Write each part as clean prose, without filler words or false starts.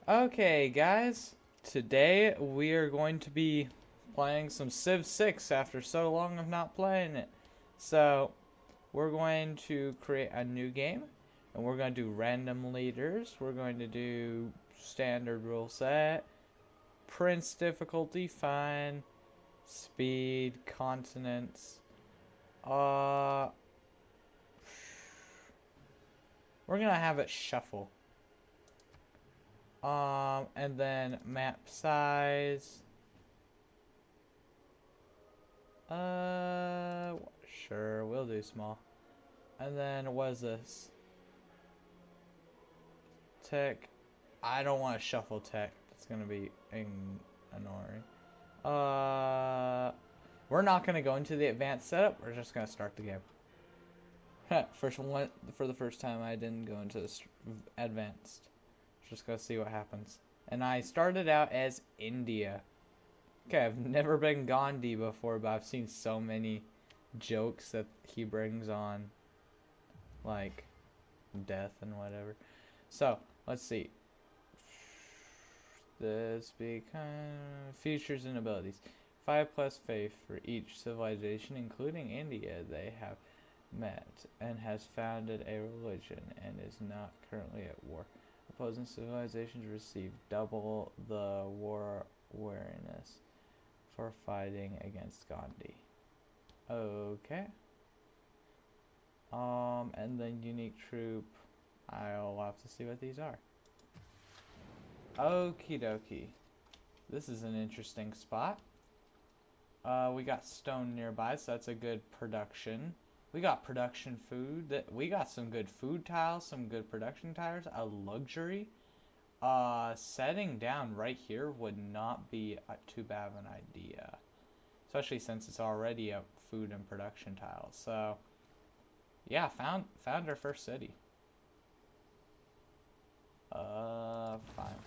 Okay, guys, today we are going to be playing some Civ 6 after so long of not playing it. So, we're going to create a new game, and we're going to do random leaders. We're going to do standard rule set, Prince difficulty, fine, speed, continents. Uh, we're gonna have it shuffle. And then map size. Sure, we'll do small. And then what is this? Tech. I don't want to shuffle tech. It's gonna be annoying. We're not gonna go into the advanced setup. We're just gonna start the game. First one for the first time, I didn't go into this advanced. Just gonna see what happens. And I started out as India. Okay, I've never been Gandhi before, but I've seen so many jokes that he brings on, like death and whatever. So, let's see. This become features and abilities. 5+ faith for each civilization, including India, they have met and has founded a religion and is not currently at war. Opposing civilizations receive double the war awareness for fighting against Gandhi. Okay. And then unique troop. I'll have to see what these are. Okie dokie. This is an interesting spot. We got stone nearby, so that's a good production. We got production food. We got some good food tiles, some good production tires, a luxury. Setting down right here would not be too bad of an idea. Especially since it's already a food and production tile. So, yeah, found our first city. Fine.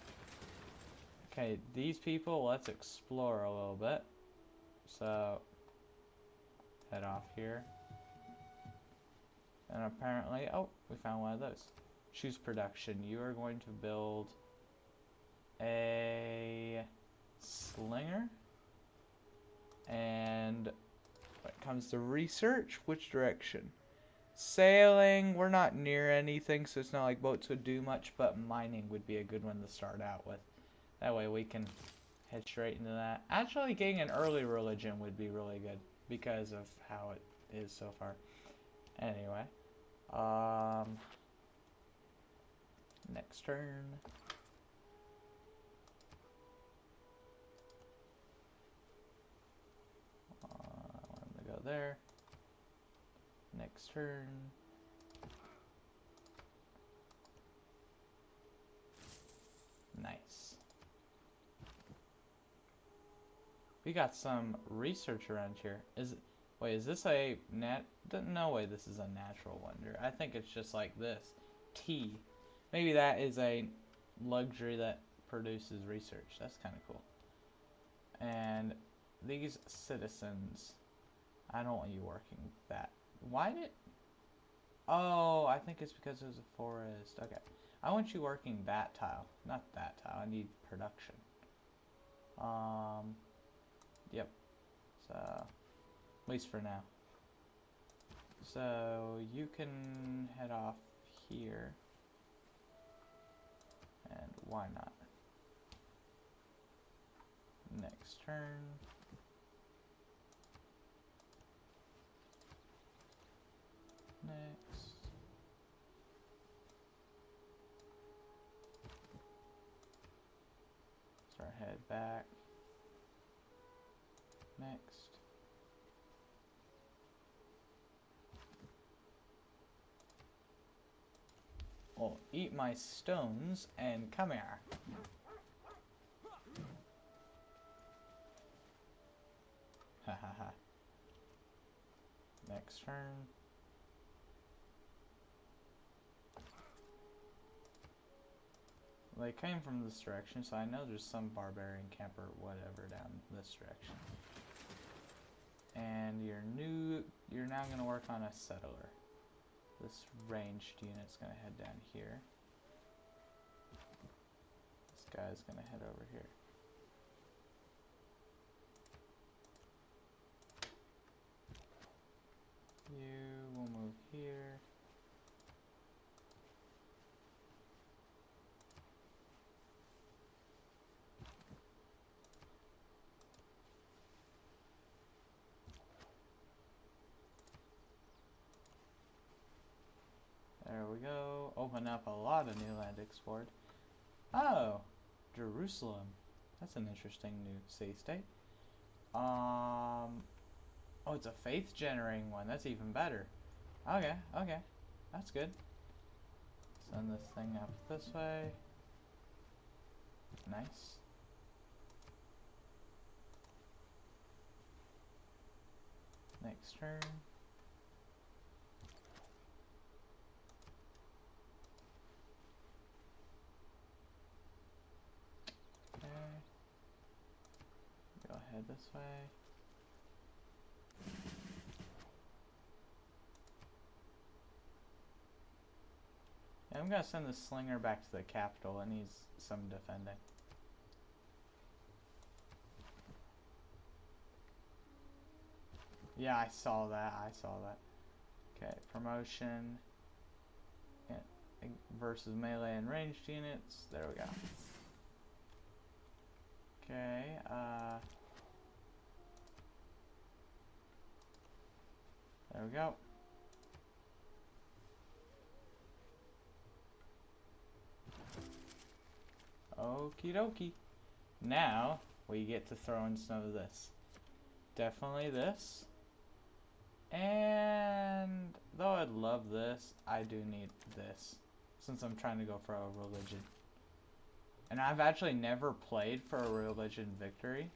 Okay, these people, let's explore a little bit. So, head off here. And apparently, oh, we found one of those. Choose production. You are going to build a slinger. And when it comes to research, which direction? Sailing, we're not near anything, so it's not like boats would do much, but mining would be a good one to start out with. That way we can head straight into that. Actually, getting an early religion would be really good because of how it is so far. Anyway, next turn. I'm gonna go there. Next turn. Nice. We got some research around here. Wait, is this a no way this is a natural wonder. I think it's just like this. Tea. Maybe that is a luxury that produces research. That's kind of cool. And these citizens, I don't want you working that. Why did... Oh, I think it's because there's a forest. Okay. I want you working that tile, not that tile. I need production. Yep. So, at least for now. So, you can head off here. And why not? Next turn. Next. Start head back. Next. Well, eat my stones and come here. Ha ha ha. Next turn. They came from this direction, so I know there's some barbarian camp or whatever down this direction. And you're now going to work on a settler. This ranged unit's going to head down here. guy's gonna head over here. You will move here. There we go. Open up a lot of new land explored. Oh, Jerusalem. That's an interesting new city-state. Oh, it's a faith-generating one. That's even better. Okay, okay. That's good. Send this thing up this way. Nice. Next turn. Okay. Go ahead this way. Yeah, I'm gonna send the slinger back to the capital. It needs some defending. Yeah, I saw that. I saw that. Okay, promotion. Yeah, versus melee and ranged units. There we go. Okay, there we go. Okie dokie. Now, we get to throw in some of this. Definitely this. And, though I'd love this, I do need this. Since I'm trying to go for a religion. And I've actually never played for a religion victory.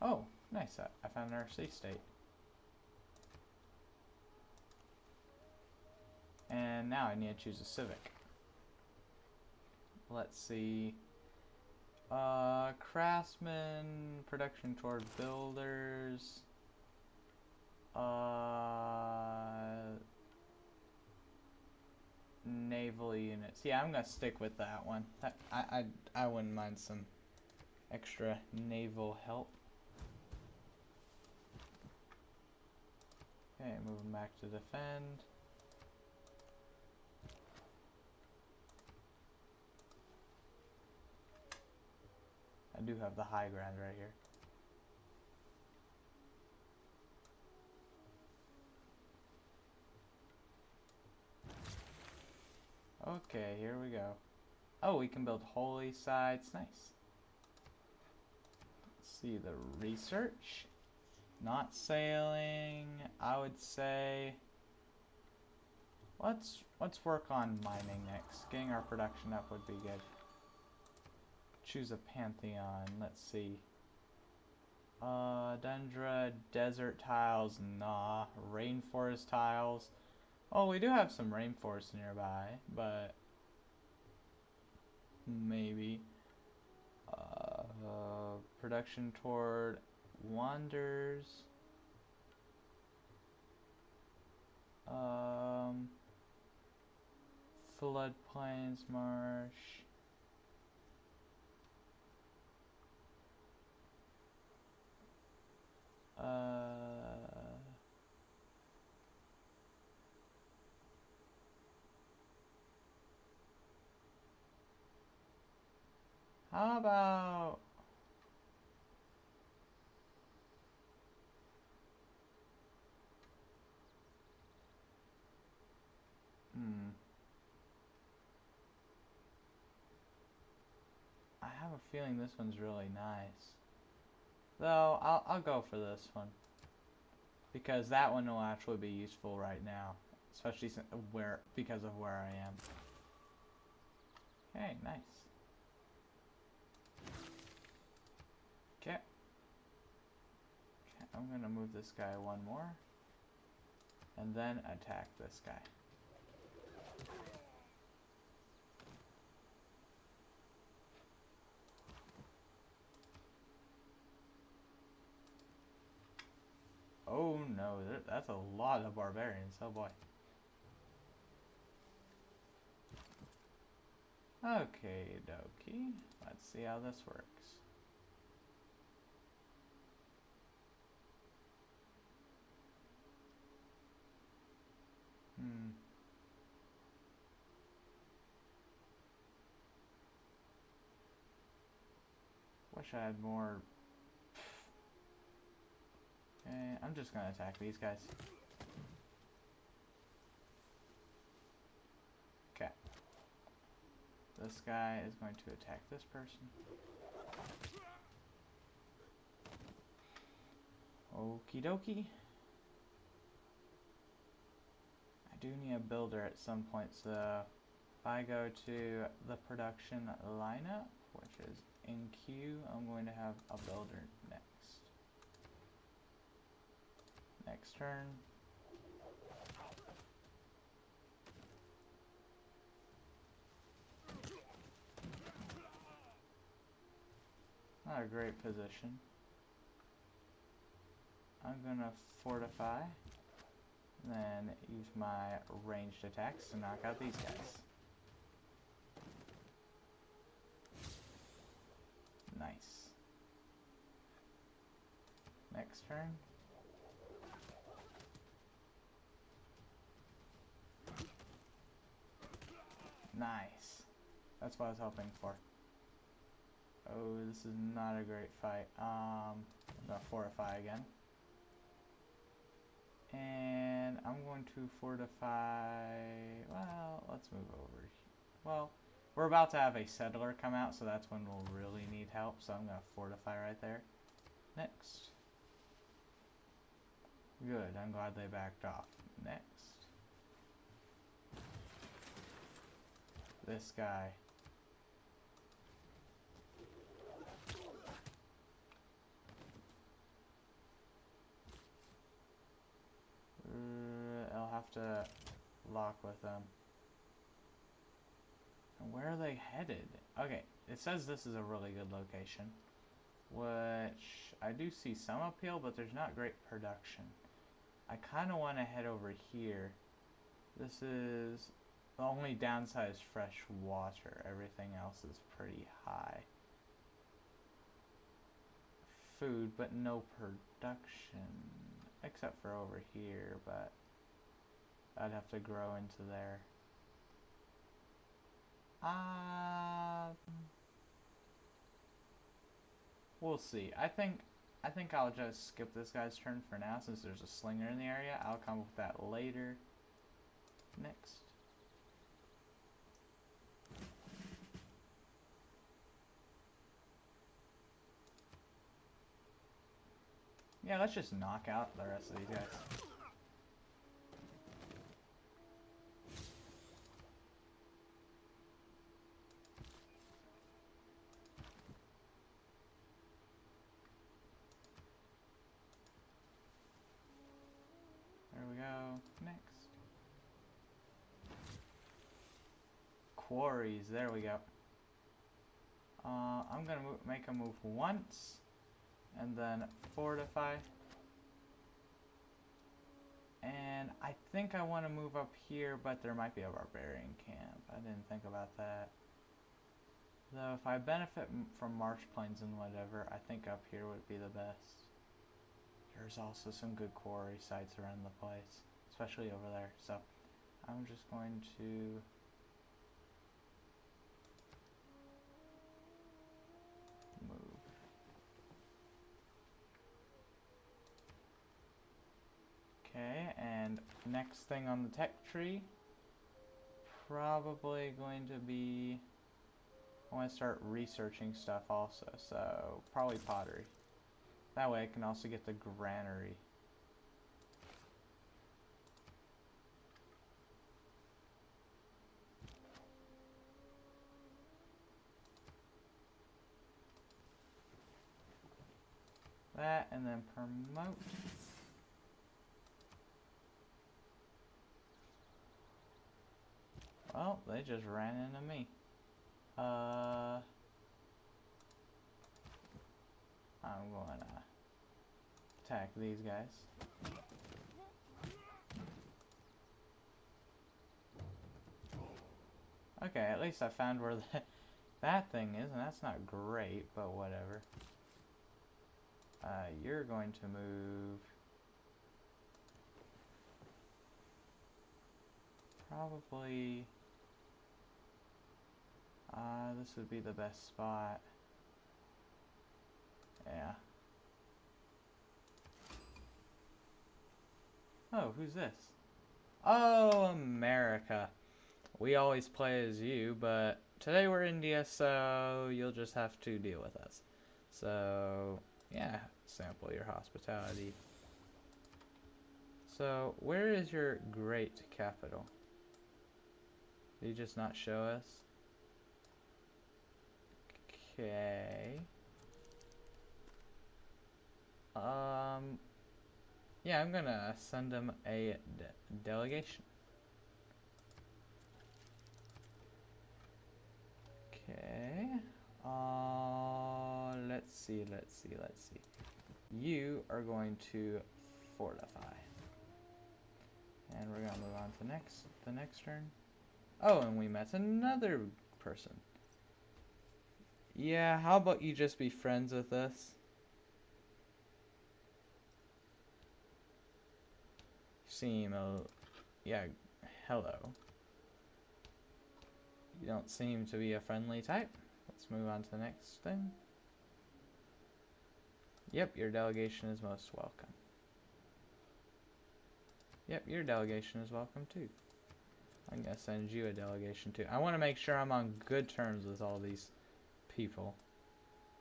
Oh, nice. I found our C-state. And now I need to choose a civic. Let's see. Craftsmen, production toward builders. Naval units. Yeah, I'm gonna stick with that one. I wouldn't mind some extra naval help. Okay, moving back to defend. I do have the high ground right here. Okay, here we go. Oh, we can build holy sites. Nice. Let's see the research. Not sailing. I would say let's work on mining next. Getting our production up would be good. Choose a pantheon. Let's see. Tundra, desert tiles, nah. Rainforest tiles. Oh, we do have some rainforest nearby, but maybe. Production toward wonders. Floodplains, marsh. How about I have a feeling this one's really nice. Though I'll go for this one. Because that one will actually be useful right now, especially because of where I am. Okay, nice. Okay. I'm gonna move this guy one more, and then attack this guy. Oh no, that's a lot of barbarians. Oh boy. Okay, dokie. Let's see how this works. Wish I had more. Okay, I'm just gonna attack these guys. Okay. This guy is going to attack this person. Okie dokie. I do need a builder at some point, so if I go to the production lineup, which is in queue, I'm going to have a builder next. Next turn. Not a great position. I'm gonna fortify, then use my ranged attacks to knock out these guys. Nice. Next turn. Nice. That's what I was hoping for. Oh, this is not a great fight. I'm gonna fortify again. And I'm going to fortify, well, let's move over. Well, we're about to have a settler come out, so that's when we'll really need help. So I'm going to fortify right there. Next. Good, I'm glad they backed off. Next. This guy. I'll have to lock with them. And where are they headed? Okay, it says this is a really good location, which I do see some appeal, but there's not great production. I kind of want to head over here. This is the only downside is fresh water. Everything else is pretty high. Food, but no production, except for over here, but I'd have to grow into there. We'll see. I think I'll just skip this guy's turn for now, since there's a slinger in the area. I'll come up with that later. Next. Yeah, let's just knock out the rest of these guys. There we go. Next. Quarries. There we go. I'm gonna make a move once, and then fortify. And I think I want to move up here, but there might be a barbarian camp. I didn't think about that. Though if I benefit from marsh plains and whatever, I think up here would be the best. There's also some good quarry sites around the place, especially over there. So I'm just going to move. Okay, and next thing on the tech tree, probably going to be, I want to start researching stuff also, so probably pottery. That way I can also get the granary. That, and then promote. Well, they just ran into me. I'm going to attack these guys. Okay, at least I found where that thing is, and that's not great, but whatever. You're going to move... Probably... this would be the best spot. Yeah. Oh, who's this? Oh, America. We always play as you, but today we're India, so you'll just have to deal with us. So, yeah, sample your hospitality. So, where is your great capital? Did you just not show us? Okay. Yeah, I'm gonna send them a delegation. Okay. Let's see. You are going to fortify. And we're gonna move on to the next turn. Oh, and we met another person. Yeah, how about you just be friends with us? Yeah, hello. You don't seem to be a friendly type. Let's move on to the next thing. Yep, your delegation is most welcome. Yep, your delegation is welcome too. I'm gonna send you a delegation too. I want to make sure I'm on good terms with all these people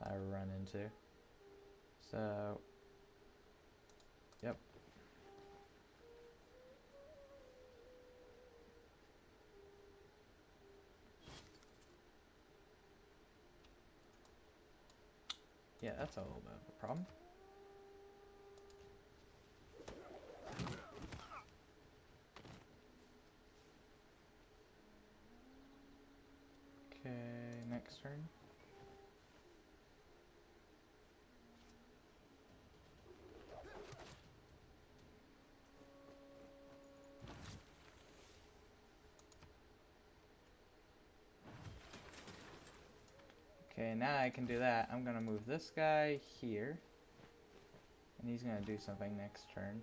I run into. So, yep. Yeah, that's a little bit of a problem. Okay, next turn. Okay, now I can do that. I'm gonna move this guy here. And he's gonna do something next turn.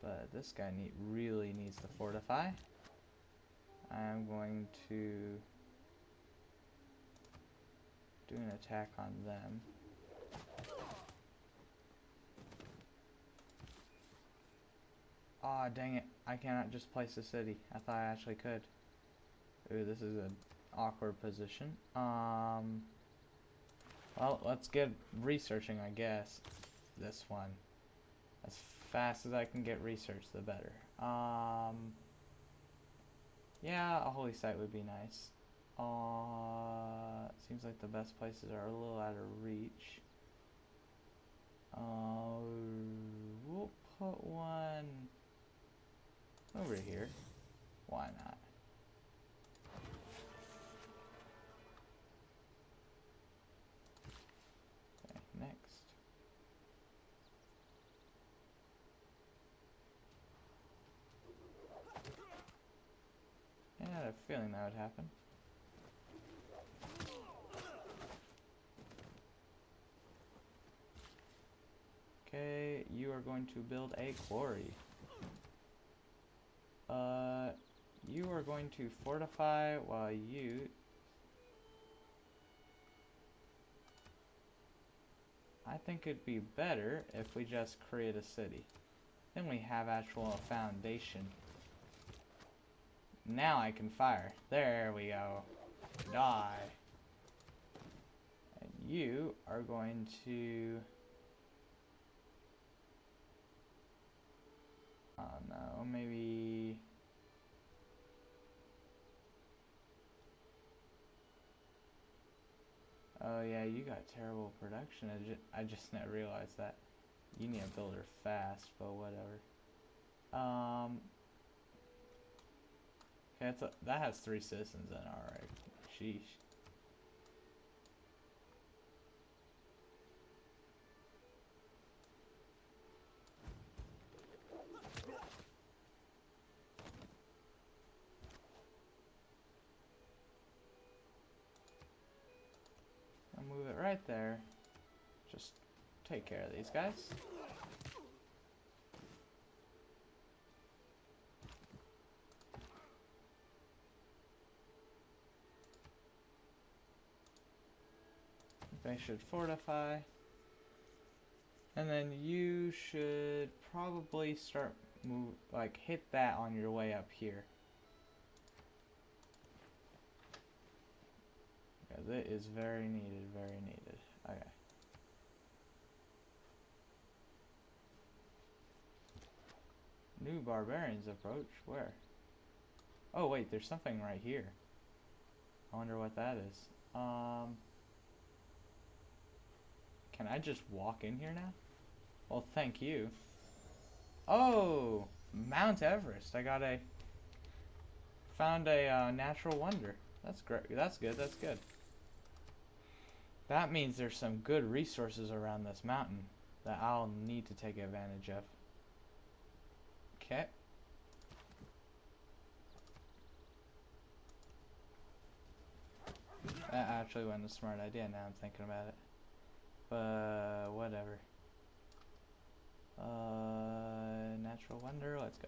But this guy really needs to fortify. I'm going to do an attack on them. Aw, dang it. I cannot just place a city. I thought I actually could. Ooh, this is an awkward position. Well, let's get researching, I guess. This one. As fast as I can get research, the better. Yeah, a holy site would be nice. Seems like the best places are a little out of reach. We'll put one over here. Why not? Okay, next. Yeah, I had a feeling that would happen. Okay, you are going to build a quarry. You are going to fortify while you... I think it'd be better if we just create a city. Then we have actual foundation. Now I can fire. There we go. Die. And you are going to... Oh no, maybe... Oh yeah, you got terrible production. I just not realized that. You need a builder fast, but whatever. Okay, that has 3 citizens in it, alright. Sheesh. right there. Just take care of these guys. They should fortify. And then you should probably start hit that on your way up here. Because it is very needed, very needed. Okay. New barbarians approach. Where? Oh wait, there's something right here. I wonder what that is. Can I just walk in here now? Well, thank you. Oh, Mount Everest. Found a natural wonder. That's great. That's good. That's good. That means there's some good resources around this mountain that I'll need to take advantage of. Okay. That actually wasn't a smart idea now I'm thinking about it. But whatever. Natural wonder, let's go.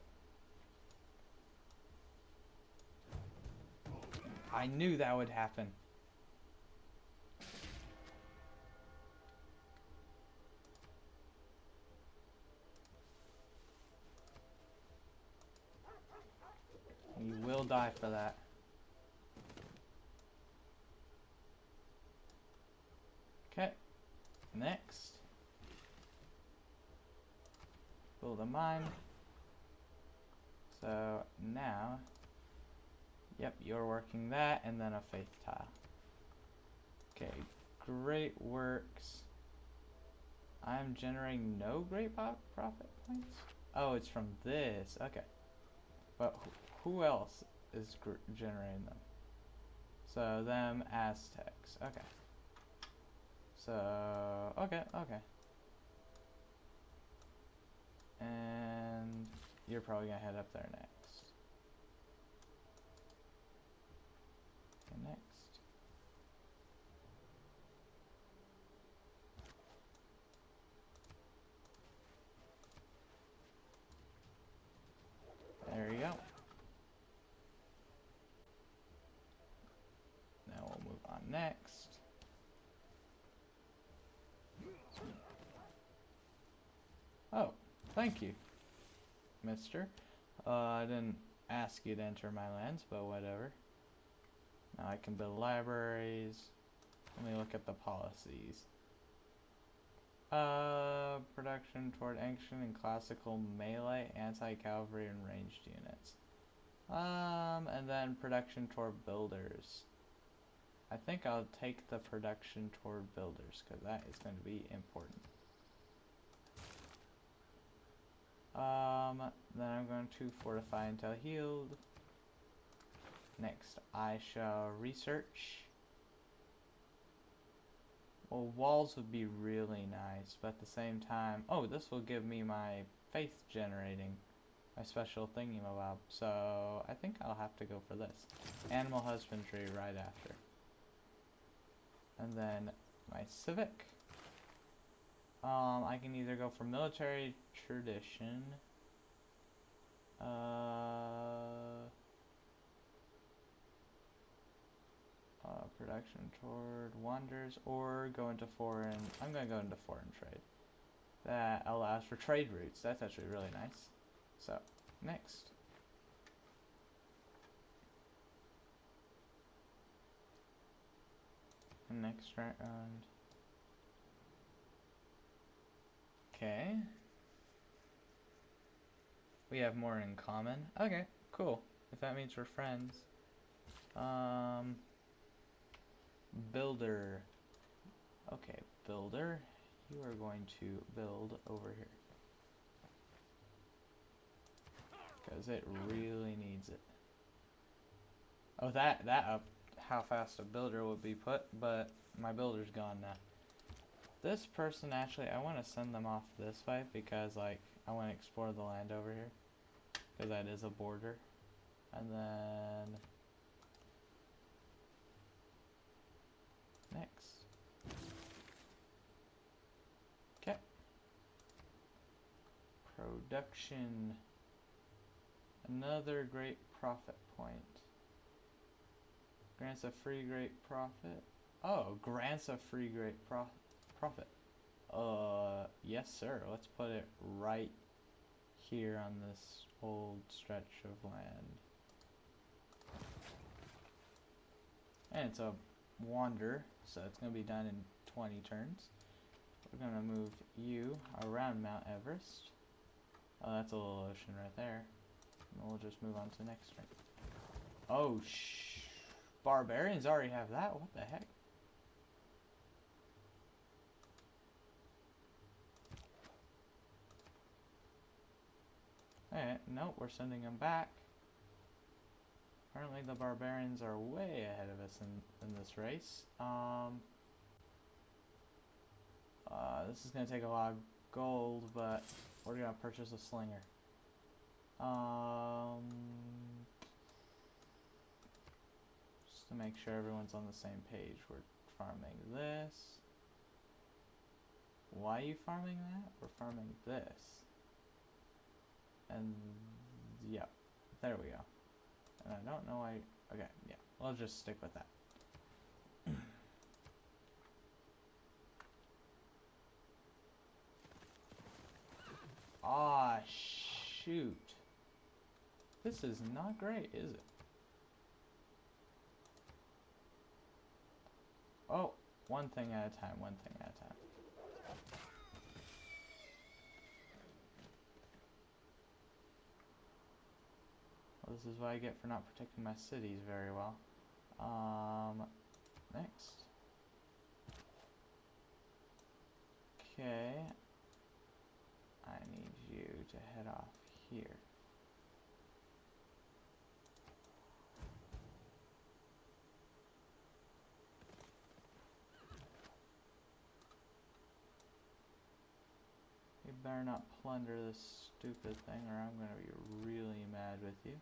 I knew that would happen. You will die for that. Okay. Next. Build a mine. So now, yep, you're working that and then a faith tile. Okay, great works. I'm generating no great profit points? Oh, it's from this. Okay. But who else is generating them? So them Aztecs. Okay. So, okay. And you're probably gonna head up there next. Okay, next. There you go. Now we'll move on next. Oh, thank you, mister. I didn't ask you to enter my lands, but whatever. Now I can build libraries. Let me look at the policies. Production toward ancient and classical melee, anti-cavalry, and ranged units. And then production toward builders. I think I'll take the production toward builders, because that is going to be important. Then I'm going to fortify until healed. Next, I shall research. Well, walls would be really nice, but at the same time... Oh, this will give me my faith generating, my special thingamabob. So, I think I'll have to go for this. Animal husbandry right after. And then, my civic. I can either go for military tradition. Production toward wonders, or go into foreign. I'm going to go into foreign trade. That allows for trade routes. That's actually really nice. So, next. Next round. Okay. We have more in common. Okay, cool. If that means we're friends. Builder. Okay, builder. You are going to build over here. Because it really needs it. Oh, that up how fast a builder would be put, but my builder's gone now. This person, actually, I want to send them off this way because, like, I want to explore the land over here. Because that is a border. And then... next. Production. Another great profit point. Grants a free great profit. Oh, grants a free great profit. Yes sir. Let's put it right here on this old stretch of land. And it's a wander, so it's going to be done in 20 turns. We're going to move you around Mount Everest. Oh, that's a little ocean right there. And we'll just move on to the next turn. Oh, barbarians already have that? What the heck? Alright, nope, we're sending them back. Apparently the barbarians are way ahead of us in this race. This is going to take a lot of gold, but we're going to purchase a slinger. Just to make sure everyone's on the same page, we're farming this. Why are you farming that? We're farming this. And, yeah, there we go. And I don't know why, okay, yeah, we'll just stick with that. Ah, shoot. This is not great, is it? Oh, one thing at a time, one thing at a time. Well, this is what I get for not protecting my cities very well. Next. Okay. I need you to head off here. You better not plunder this stupid thing or I'm gonna be really mad with you.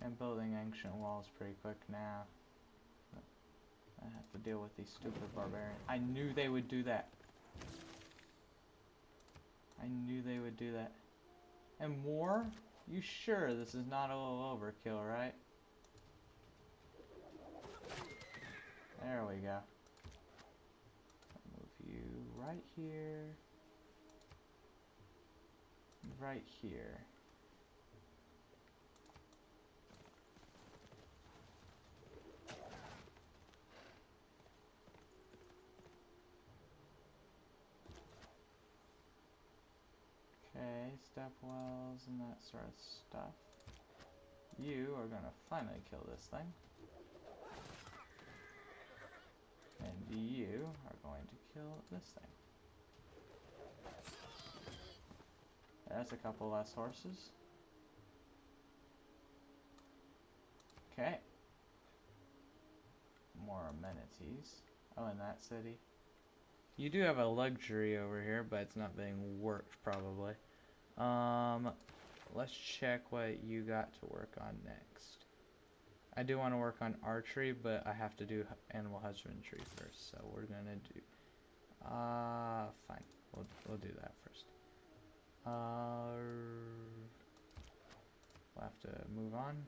And building ancient walls pretty quick now. I have to deal with these stupid barbarians. I knew they would do that. I knew they would do that. And more? You sure this is not a little overkill, right? There we go. I'll move you right here. Right here. Okay, step wells and that sort of stuff. You are gonna finally kill this thing. And you are going to kill this thing. That's a couple less horses. Okay. More amenities. Oh, in that city. You do have a luxury over here, but it's not being worked probably. Let's check what you got to work on next. I do want to work on archery, but I have to do animal husbandry first, so we're gonna do fine. We'll do that first. We'll have to move on.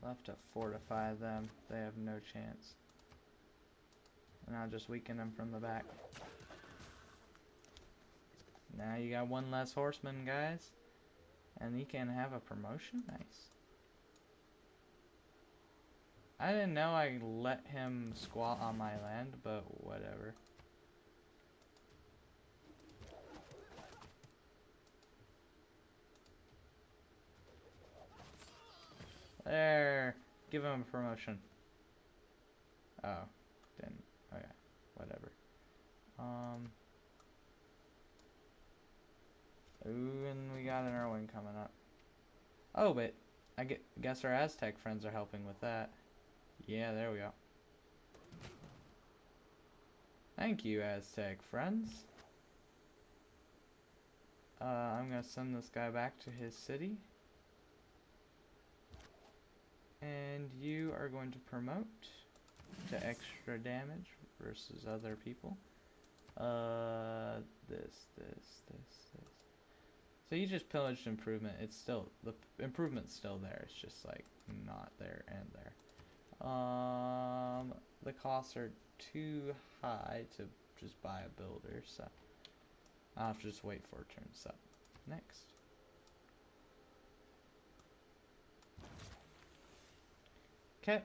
We'll have to fortify them. They have no chance. And I'll just weaken them from the back. Now you got one less horseman, guys. And he can have a promotion? Nice. I didn't know I let him squat on my land, but whatever. There. Give him a promotion. Oh. Didn't. Okay. Whatever. Ooh, and we got an Irwin coming up. Oh, but guess our Aztec friends are helping with that. Yeah, there we go. Thank you, Aztec friends. I'm gonna send this guy back to his city. And you are going to promote to extra damage versus other people. This. So you just pillaged improvement. It's still, the improvement's still there. It's just like not there and there. The costs are too high to just buy a builder, so I'll have to just wait for a turn. So next. Okay,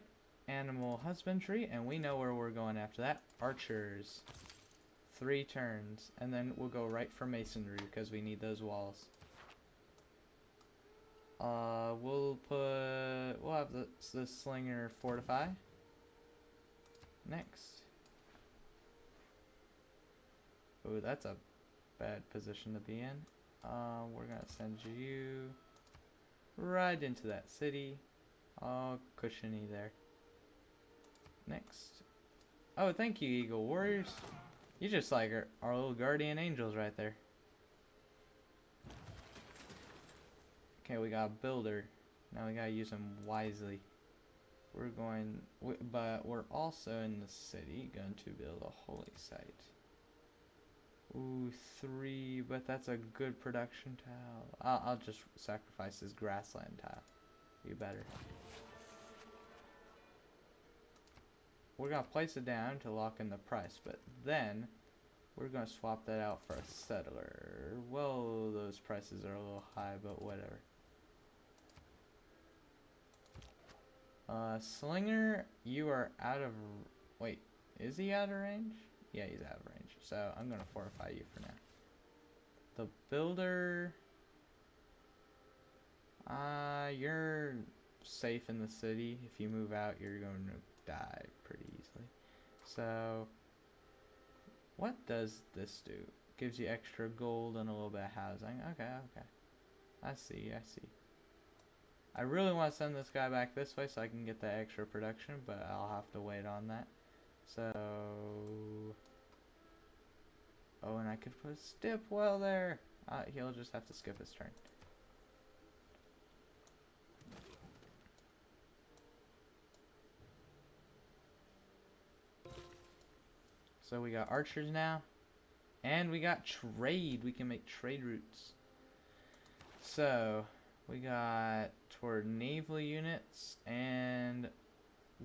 animal husbandry, and we know where we're going after that. Archers. 3 turns, and then we'll go right for masonry because we need those walls. We'll have the slinger fortify. Next. Ooh, that's a bad position to be in. We're gonna send you right into that city. Oh, cushiony there. Next. Oh, thank you, Eagle Warriors. You just like our little guardian angels right there. Okay, we got a builder. Now we gotta use him wisely. But we're also in the city going to build a holy site. Ooh, 3, but that's a good production tile. I'll just sacrifice this grassland tile. You better. We're gonna place it down to lock in the price, but then we're gonna swap that out for a settler. Well, those prices are a little high, but whatever. Slinger, you are out of... Wait, is he out of range? Yeah, he's out of range. So I'm gonna fortify you for now. The builder... you're safe in the city. If you move out, you're going to die pretty easily. So, what does this do? Gives you extra gold and a little bit of housing. Okay. I see. I really want to send this guy back this way so I can get that extra production, but I'll have to wait on that. So... Oh, and I could put a stip well there. He'll just have to skip his turn. So we got archers now. And we got trade. We can make trade routes. So, we got toward naval units and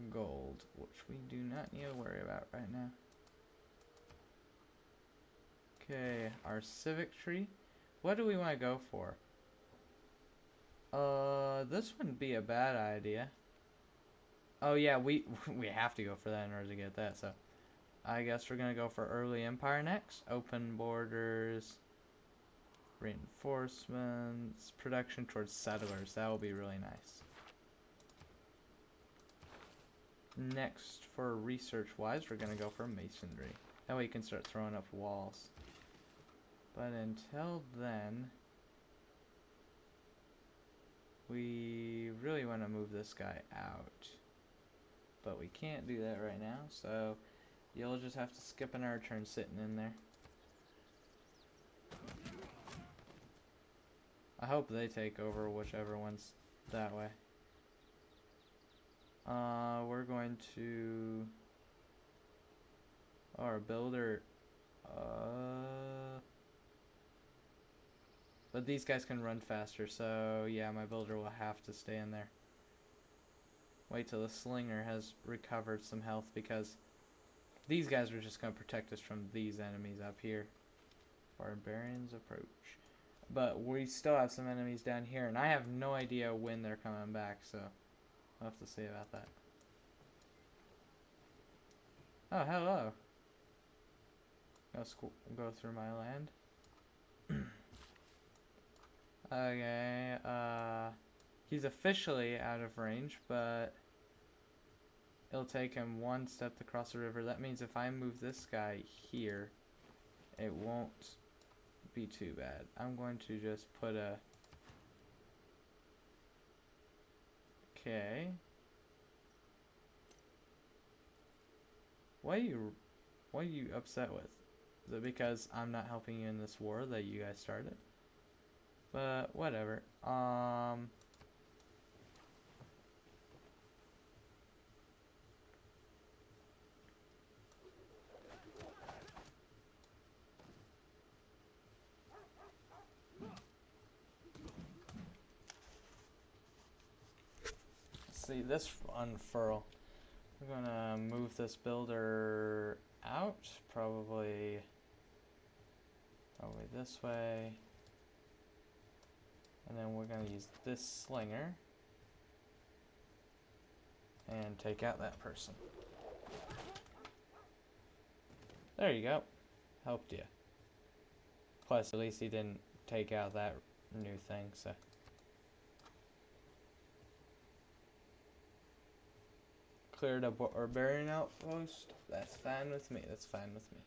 gold, which we do not need to worry about right now. Okay, our civic tree. What do we want to go for? This wouldn't be a bad idea. Oh yeah, we have to go for that in order to get that, so I guess we're gonna go for early empire next. Open borders, reinforcements, production towards settlers. That will be really nice. Next, for research wise, we're gonna go for masonry. That way you can start throwing up walls. But until then, we really want to move this guy out. But we can't do that right now, so you'll just have to skip an hour turn sitting in there. I hope they take over whichever one's that way. We're going to... Our builder... But these guys can run faster, so yeah, my builder will have to stay in there. Wait till the slinger has recovered some health, because these guys are just going to protect us from these enemies up here. Barbarians approach. But we still have some enemies down here, and I have no idea when they're coming back, so I'll have to see about that. Oh, hello. Let's go through my land. Okay, he's officially out of range, but it'll take him 1 step to cross the river. That means if I move this guy here, it won't be too bad. I'm going to just put a... Okay. What are you upset with? Is it because I'm not helping you in this war that you guys started? But whatever. See this unfurl. We're gonna move this builder out, probably this way. And then we're gonna use this slinger and take out that person. There you go. Helped you. Plus, at least he didn't take out that new thing, so. Cleared a barbarian outpost. That's fine with me. That's fine with me.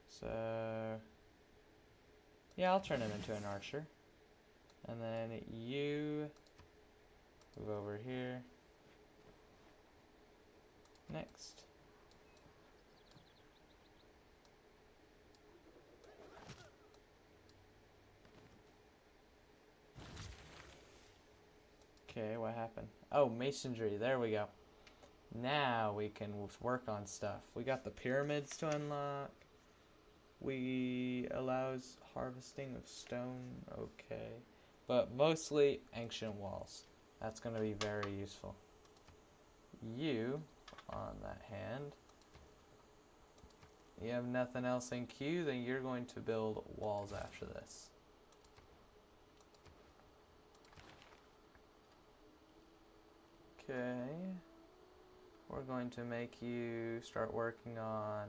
So, yeah, I'll turn him into an archer. And then you move over here. Next. Okay, what happened? Oh, masonry. There we go. Now we can work on stuff. We got the pyramids to unlock. We allows harvesting of stone. Okay. But mostly ancient walls. That's going to be very useful. You, on that hand, you have nothing else in queue, then you're going to build walls after this. Okay. We're going to make you start working on...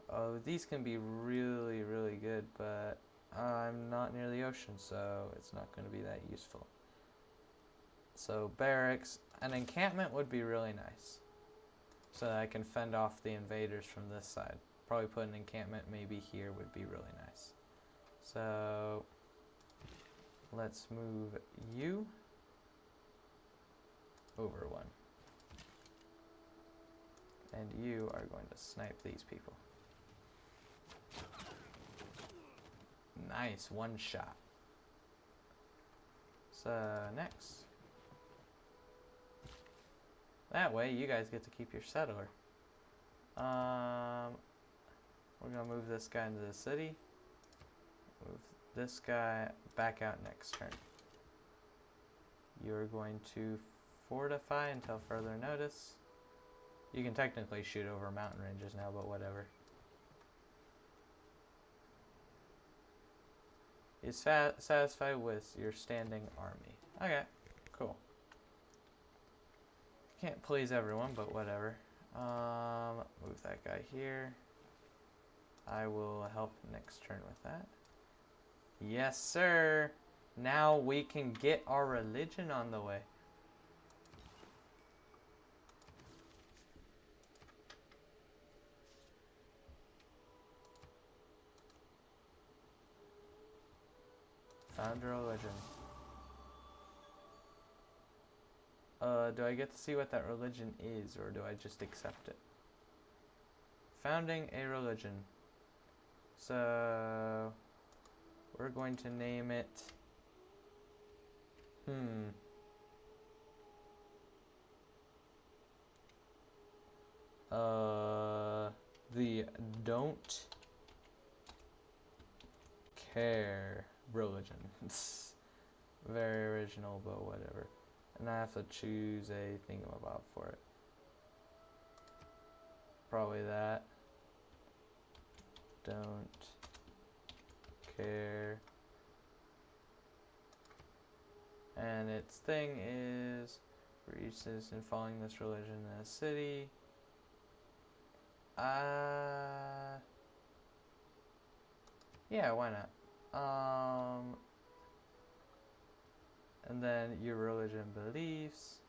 Oh, these can be really, really good, but I'm not near the ocean, so it's not going to be that useful. So barracks, an encampment would be really nice, so that I can fend off the invaders from this side. Probably put an encampment maybe here would be really nice. So let's move you over one. And you are going to snipe these people. Nice, one shot. So next. That way you guys get to keep your settler. We're gonna move this guy into the city. Move this guy back out next turn. You're going to fortify until further notice. You can technically shoot over mountain ranges now, but whatever. Is satisfied with your standing army. Okay, cool. Can't please everyone, but whatever. Move that guy here. I will help next turn with that. Yes, sir. Now we can get our religion on the way. Found a religion. Do I get to see what that religion is, or do I just accept it? Founding a religion. So we're going to name it. The Don't Care religion. It's very original, but whatever. And I have to choose a thingamabob for it. Probably that. Don't care. And its thing is for each citizen following this religion in a city. Yeah, why not? And then your religion beliefs.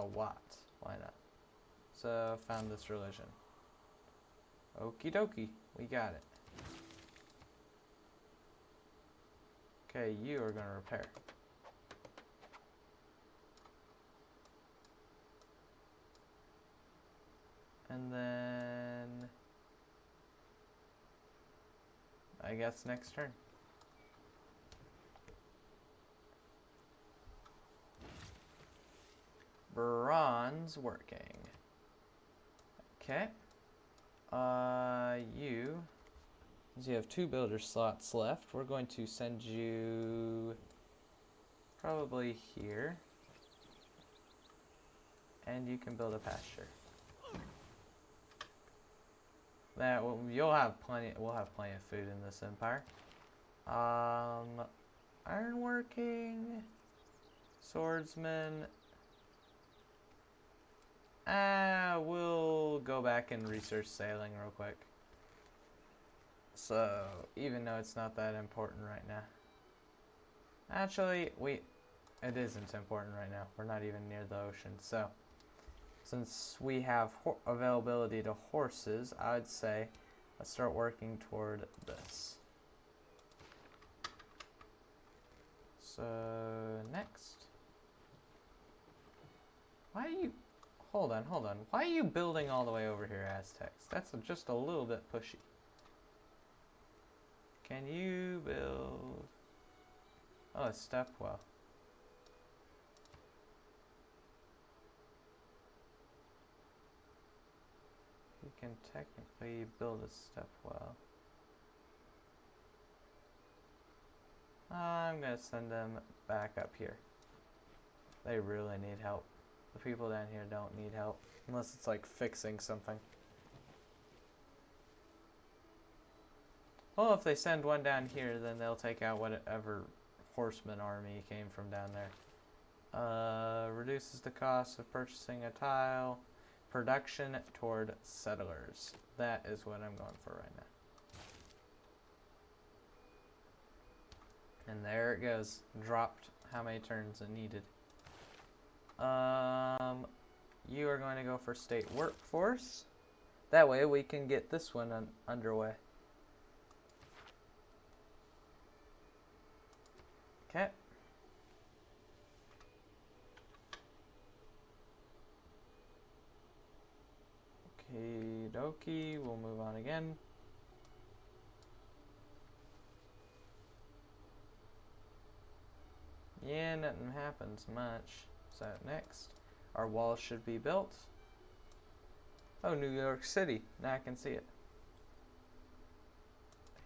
a lot. Why not? So, found this religion. Okie dokie. We got it. Okay, you are going to repair. And then I guess next turn. Bronze working. Okay. You have 2 builder slots left. We're going to send you probably here. And you can build a pasture. That you'll have plenty. We'll have plenty of food in this empire. Ironworking, swordsman. We'll go back and research sailing real quick. So even though it's not that important right now. Actually, it isn't important right now. We're not even near the ocean. So since we have availability to horses, I would say let's start working toward this. So next. Why are you... Hold on. Why are you building all the way over here, Aztecs? That's just a little bit pushy. Can you build... Oh, a step well. You can technically build a step well. I'm gonna send them back up here. They really need help. The people down here don't need help. Unless it's like fixing something. Well, if they send one down here, then they'll take out whatever horseman army came from down there. Reduces the cost of purchasing a tile. Production toward settlers. That is what I'm going for right now. And there it goes. Dropped how many turns it needed. You are going to go for state workforce. That way we can get this one underway. Okay. Okie dokie, we'll move on again. Yeah, nothing happens much. So next, our walls should be built. Oh, New York City. Now I can see it.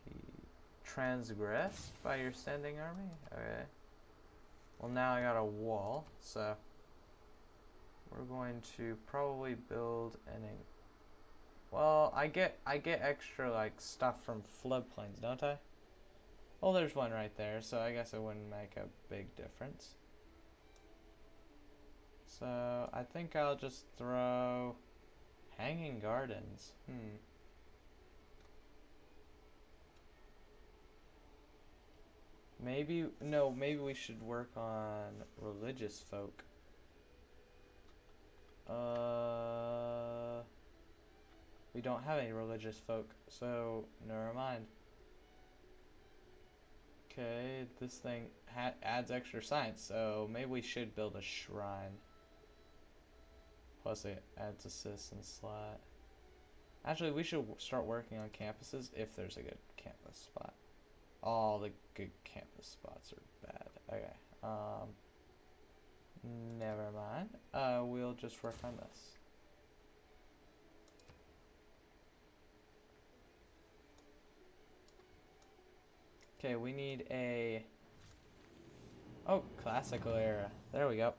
He transgressed by your standing army? Okay. Well, now I got a wall, so we're going to probably build an... Well, I get extra like stuff from floodplains, don't I? Well, there's one right there, so I guess it wouldn't make a big difference. So I think I'll just throw hanging gardens. Maybe we should work on religious folk. We don't have any religious folk, so never mind. Okay, this thing adds extra science, so maybe we should build a shrine. Plus it adds a citizen slot. Actually, we should start working on campuses if there's a good campus spot. All the good campus spots are bad. Okay, never mind. We'll just work on this. Okay, we need a... Oh, classical era. There we go.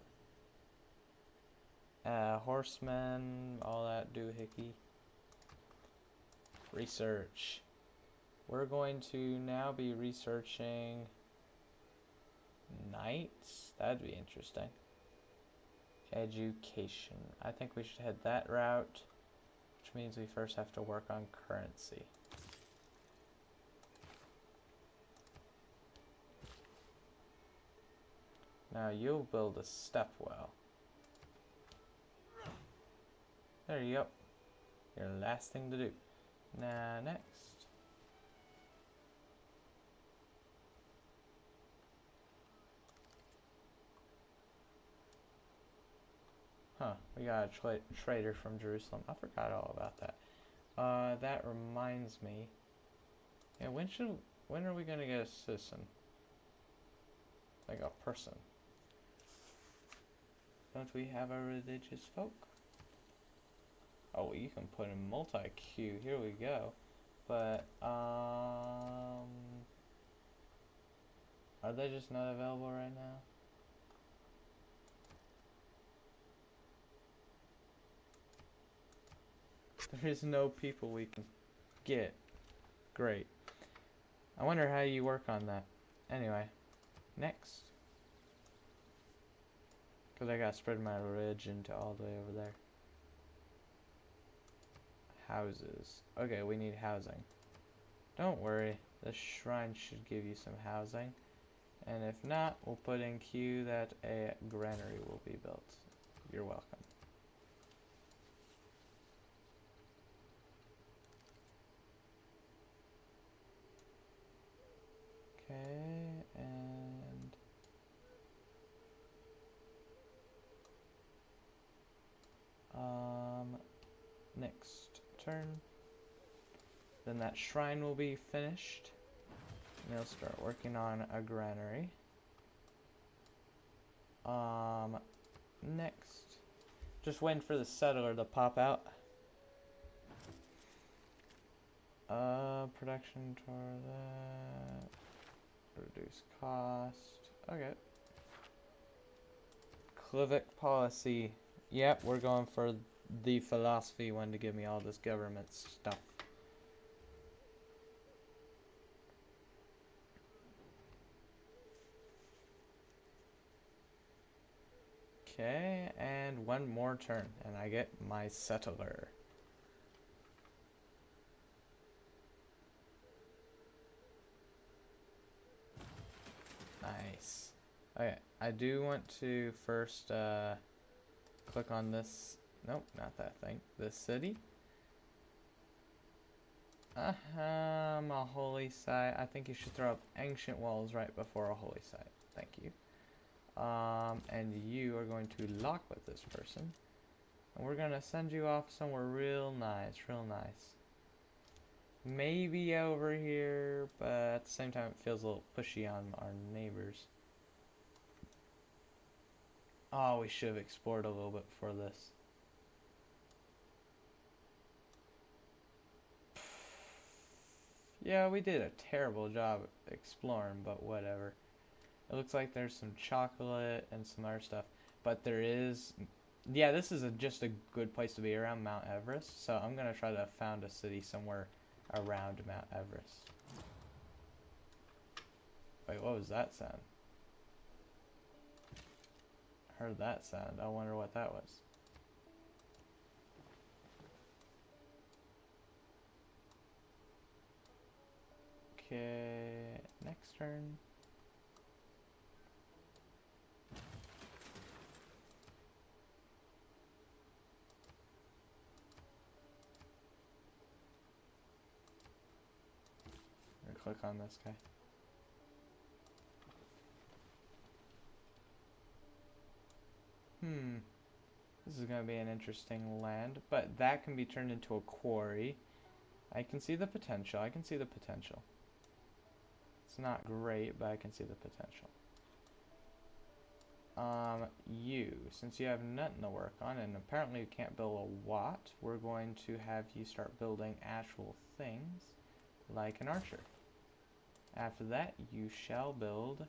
Horsemen, all that doohickey. Research. We're going to now be researching knights. That'd be interesting. Education. I think we should head that route, which means we first have to work on currency. Now you'll build a step well. There you go. Your last thing to do. Now, next. Huh, we got a trader from Jerusalem. I forgot all about that. That reminds me. Yeah, when are we gonna get a citizen? Like a person. Don't we have a religious folk? Oh, you can put in multi-queue. Here we go. But, are they just not available right now? There is no people we can get. Great. I wonder how you work on that. Anyway, next. Because I gotta spread my religion to all the way over there. Houses. Okay, we need housing. Don't worry, the shrine should give you some housing. And if not, we'll put in queue that a granary will be built. You're welcome. Okay, and next turn. Then that shrine will be finished. And they'll start working on a granary. Next. Just waiting for the settler to pop out. Production toward that. Reduce cost. Okay. Clivic policy. Yep, we're going for the philosophy one to give me all this government stuff. Okay, and one more turn, and I get my settler. Nice. Okay, I do want to first click on this. Nope, not that thing. This city. A holy site. I think you should throw up ancient walls right before a holy site. Thank you. And you are going to lock with this person. And we're gonna send you off somewhere real nice, real nice. Maybe over here, but at the same time it feels a little pushy on our neighbors. Oh, we should have explored a little bit before this. Yeah, we did a terrible job exploring, but whatever. It looks like there's some chocolate and some other stuff. But there is... Yeah, this is just a good place to be around Mount Everest. So I'm going to try to found a city somewhere around Mount Everest. Wait, what was that sound? Heard that sound. I wonder what that was. Okay, next turn. Click on this guy. This is going to be an interesting land, but that can be turned into a quarry. I can see the potential. I can see the potential. It's not great, but I can see the potential. Since you have nothing to work on, and apparently you can't build a Watt, we're going to have you start building actual things, like an archer. After that, you shall build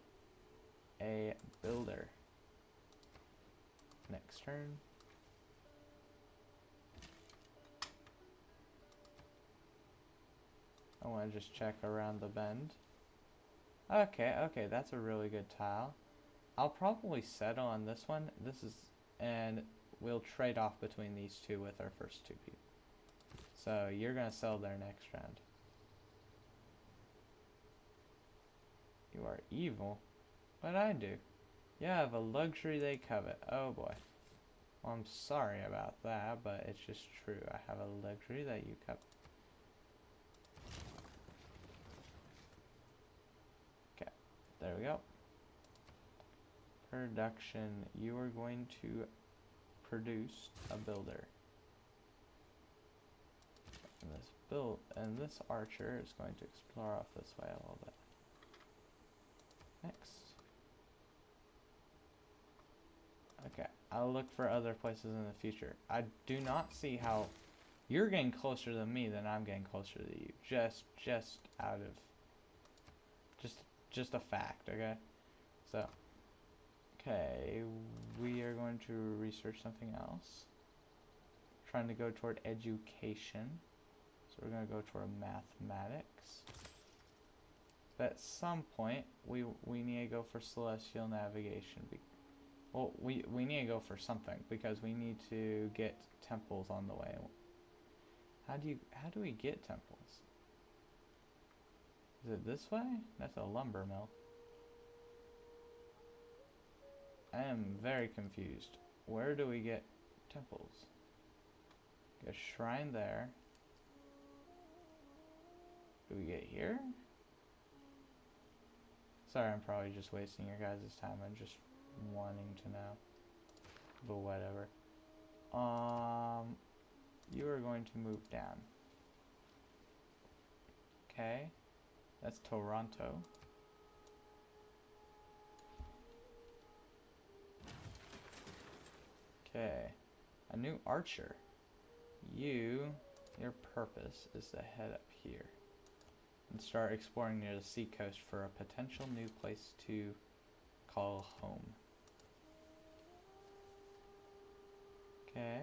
a builder. Next turn. I want to just check around the bend. Okay, that's a really good tile. I'll probably settle on this one. And we'll trade off between these two with our first two people. So you're gonna sell there next round. You are evil. What'd I do? You have a luxury they covet. Oh boy. Well, I'm sorry about that, but it's just true. I have a luxury that you kept. Okay, there we go. Production. You are going to produce a builder. And this archer is going to explore off this way a little bit. Next. Okay, I'll look for other places in the future. I do not see how you're getting closer to me than I'm getting closer to you. Just out of just a fact, okay? So, okay, we are going to research something else. Trying to go toward education. So we're going to go toward mathematics. But at some point, we need to go for celestial navigation. Well, we need to go for something because we need to get temples on the way. How do we get temples? Is it this way? That's a lumber mill. I am very confused. Where do we get temples? Get a shrine there. Do we get here? Sorry, I'm probably just wasting your guys' time. I'm just wanting to know. But whatever. You are going to move down. Okay. That's Toronto. Okay. A new archer. Your purpose is to head up here and start exploring near the seacoast for a potential new place to call home. Okay.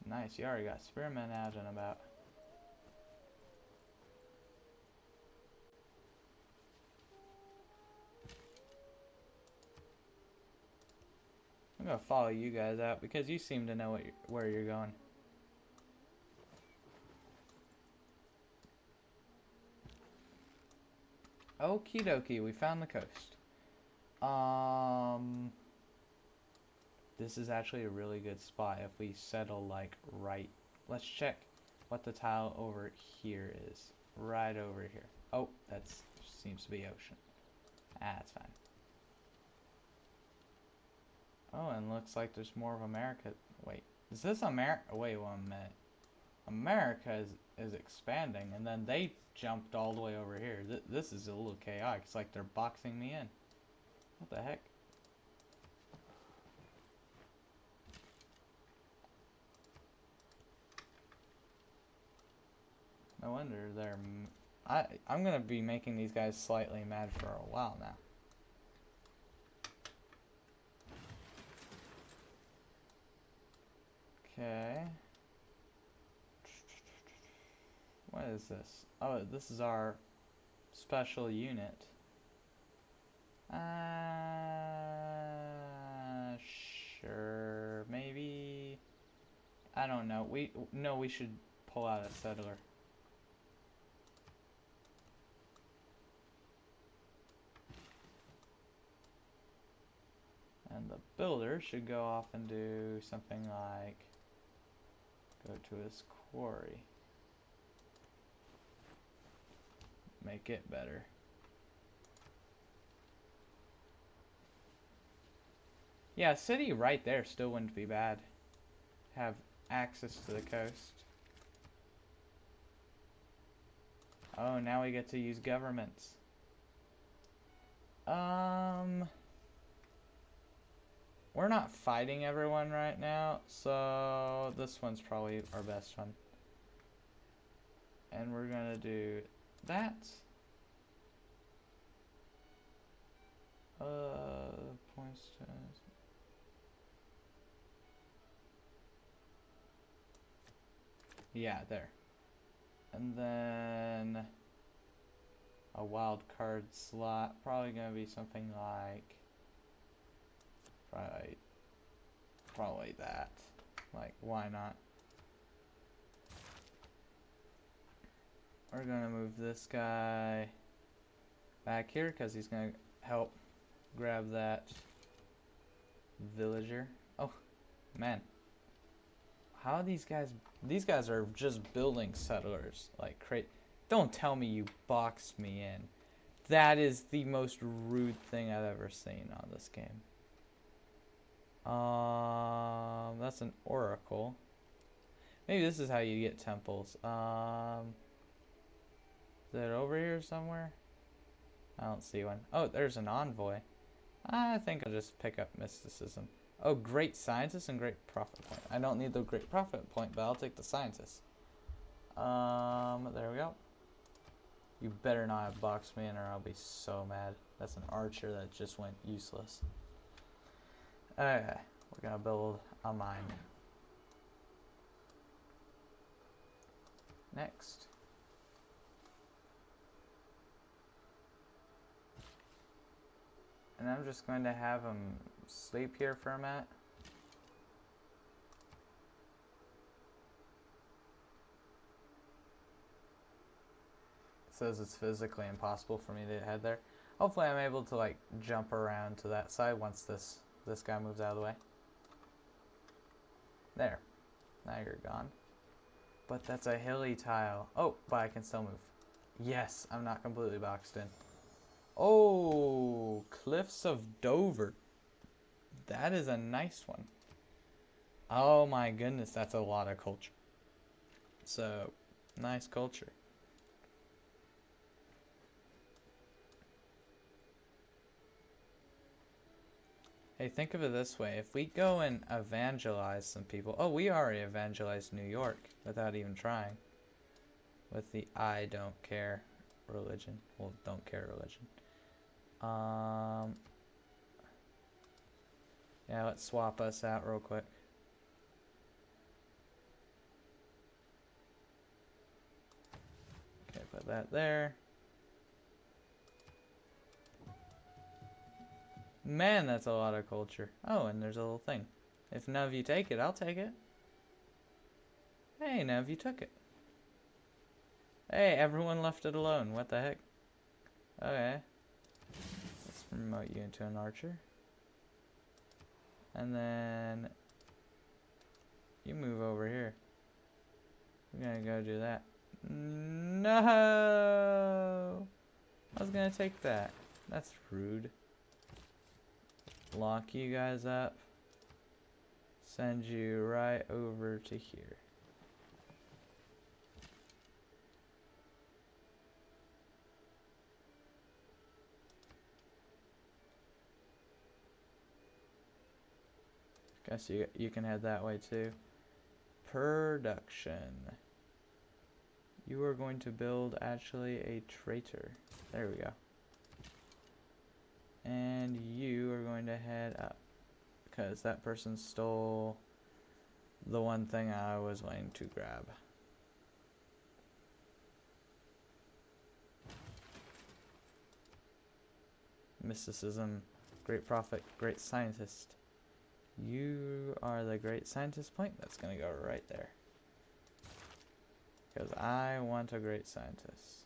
Nice, you already got spearmen out and about. I'm gonna follow you guys out because you seem to know where you're going. Okie dokie, we found the coast. This is actually a really good spot if we settle like right. Let's check what the tile over here is. Right over here. Oh, that seems to be ocean. Ah, that's fine. Oh, and looks like there's more of America. Wait, is this America? Wait 1 minute. America is expanding, and then they jumped all the way over here. This is a little chaotic. It's like they're boxing me in. What the heck? No wonder they're... I'm gonna be making these guys slightly mad for a while now. Okay. What is this? Oh, this is our special unit. Sure, maybe. I don't know. We should pull out a settler. And the builder should go off and do something like go to his quarry. Make it better. Yeah, city right there still wouldn't be bad. Have access to the coast. Oh, now we get to use governments. We're not fighting everyone right now, so this one's probably our best one. And we're gonna do that. Points to... Yeah, there. And then a wild card slot. Probably gonna be something like probably that. Like, why not? We're gonna move this guy back here because he's gonna help grab that villager. Oh man, how are these guys? These guys are just building settlers like crazy. Don't tell me you boxed me in. That is the most rude thing I've ever seen on this game. That's an oracle. Maybe this is how you get temples. Is it over here somewhere? I don't see one. Oh, there's an envoy. I think I'll just pick up mysticism. Oh, great scientist and great prophet point. I don't need the great prophet point, but I'll take the scientist. There we go. You better not have boxed me in or I'll be so mad. That's an archer that just went useless. Okay, we're gonna build a mine. Next. And I'm just going to have him sleep here for a minute. It says it's physically impossible for me to head there. Hopefully I'm able to like jump around to that side once this guy moves out of the way. There. Now you're gone. But that's a hilly tile. Oh, but I can still move. Yes, I'm not completely boxed in. Oh, Cliffs of Dover. That is a nice one. Oh my goodness, that's a lot of culture. So, nice culture. Hey, think of it this way. If we go and evangelize some people... Oh, we already evangelized New York without even trying. With the I don't care religion. Well, don't care religion. Yeah, let's swap us out real quick. Okay, put that there. Man, that's a lot of culture. Oh, and there's a little thing. If none of you take it, I'll take it. Hey, none of you took it. Hey, everyone left it alone. What the heck? Okay. Let's promote you into an archer. And then you move over here. We're gonna go do that. No! I was gonna take that. That's rude. Lock you guys up. Send you right over to here. Guess you can head that way too. Production. You are going to build actually a traitor. There we go. And you are going to head up. Because that person stole the one thing I was going to grab. Mysticism, great prophet, great scientist. You are the great scientist point. That's going to go right there. Because I want a great scientist.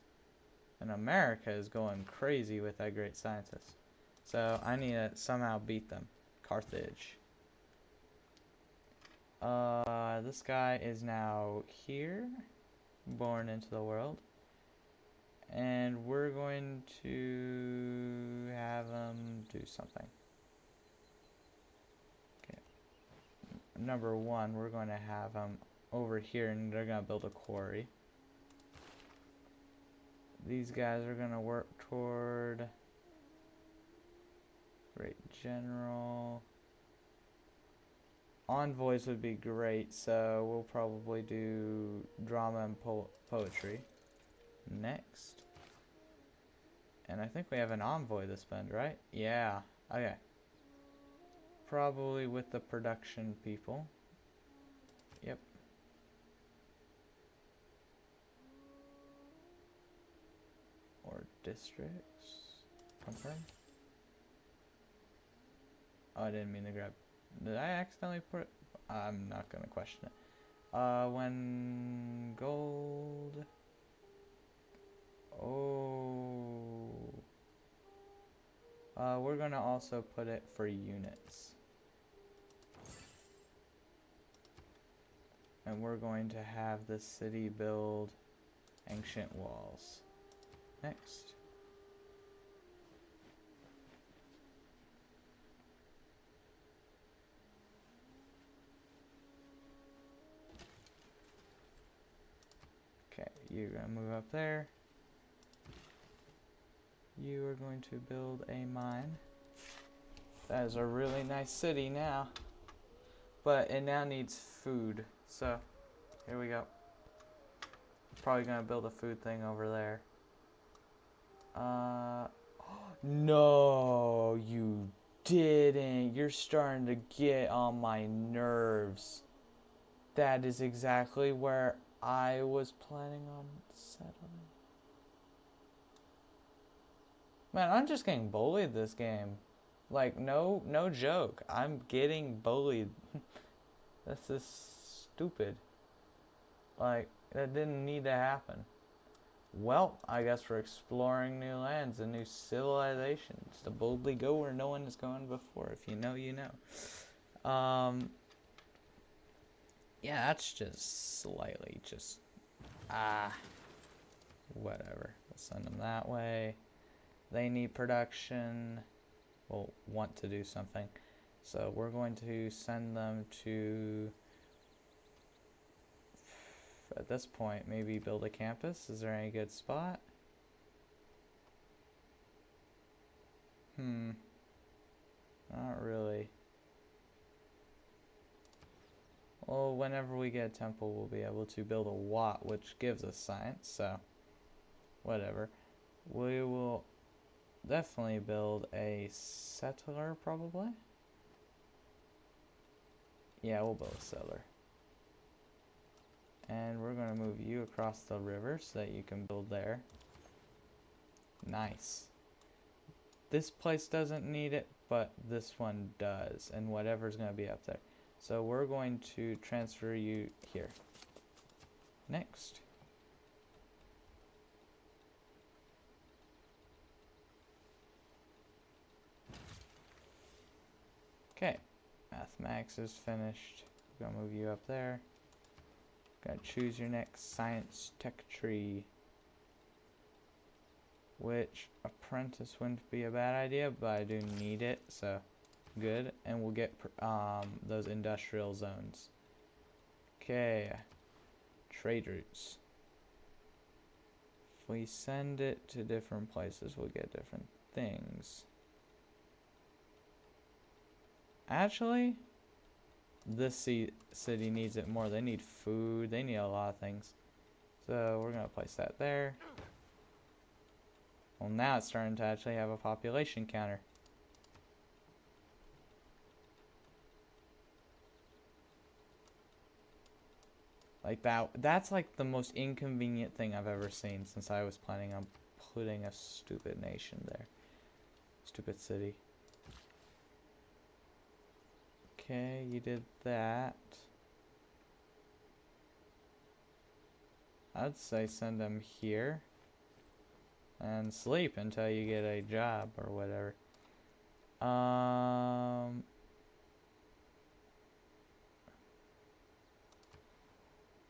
And America is going crazy with that great scientist. So I need to somehow beat them. Carthage. This guy is now here. Born into the world. And we're going to have him do something. Okay. Number one, we're going to have him over here and they're going to build a quarry. These guys are going to work toward great general. Envoys would be great, so we'll probably do drama and poetry next. And I think we have an envoy to spend, right? Yeah. Okay. Probably with the production people. Yep. Or districts. Confirm. Oh, I didn't mean to grab. Did I accidentally put it? I'm not gonna question it. When gold. Oh. We're gonna also put it for units. And we're going to have the city build ancient walls. Next. Okay, you're gonna move up there. You are going to build a mine. That is a really nice city now. But it now needs food. So, here we go. Probably gonna build a food thing over there. No, you didn't. You're starting to get on my nerves. That is exactly where I was planning on settling. Man, I'm just getting bullied this game. Like, no joke. I'm getting bullied. This is stupid. Like, that didn't need to happen. Well, I guess we're exploring new lands and new civilizations to boldly go where no one has gone before. If you know, you know. Yeah, that's just slightly just, whatever. We'll send them that way. They need production. Will want to do something. So we're going to send them to, at this point, maybe build a campus. Is there any good spot? Not really. Well, whenever we get a temple, we'll be able to build a Wat, which gives us science, so whatever. We will definitely build a settler, probably. Yeah, we'll build a settler. And we're going to move you across the river so that you can build there. Nice. This place doesn't need it, but this one does, and whatever's going to be up there. So we're going to transfer you here. Next. Okay, mathematics is finished. We're gonna move you up there. Gotta choose your next science tech tree. Which apprentice wouldn't be a bad idea, but I do need it, so good. And we'll get those industrial zones. Okay, trade routes. If we send it to different places, we'll get different things. Actually, this city needs it more. They need food. They need a lot of things. So we're going to place that there. Well, now it's starting to actually have a population counter. Like that's like the most inconvenient thing I've ever seen since I was planning on putting a stupid nation there. Stupid city. Okay, you did that. I'd say send them here. And sleep until you get a job or whatever.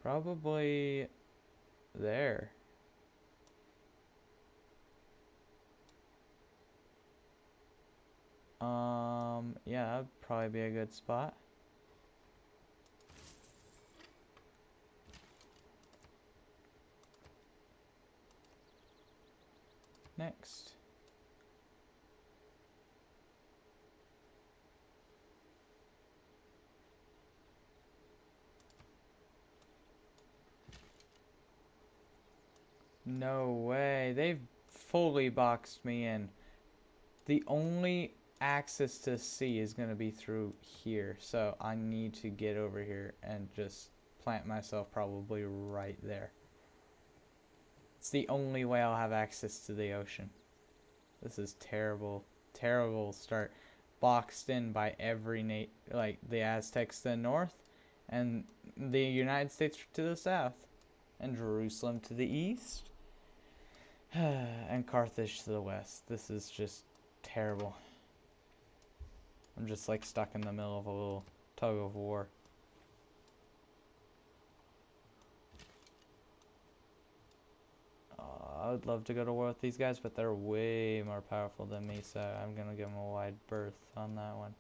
Probably there. Yeah, that'd probably be a good spot. Next. No way. They've fully boxed me in. The only access to sea is going to be through here. So I need to get over here and just plant myself probably right there. It's the only way I'll have access to the ocean. This is terrible. Terrible start. Boxed in by every like the Aztecs to the north, and the United States to the south, and Jerusalem to the east, and Carthage to the west. This is just terrible. I'm just like stuck in the middle of a little tug of war. I would love to go to war with these guys, but they're way more powerful than me, so I'm gonna give them a wide berth on that one.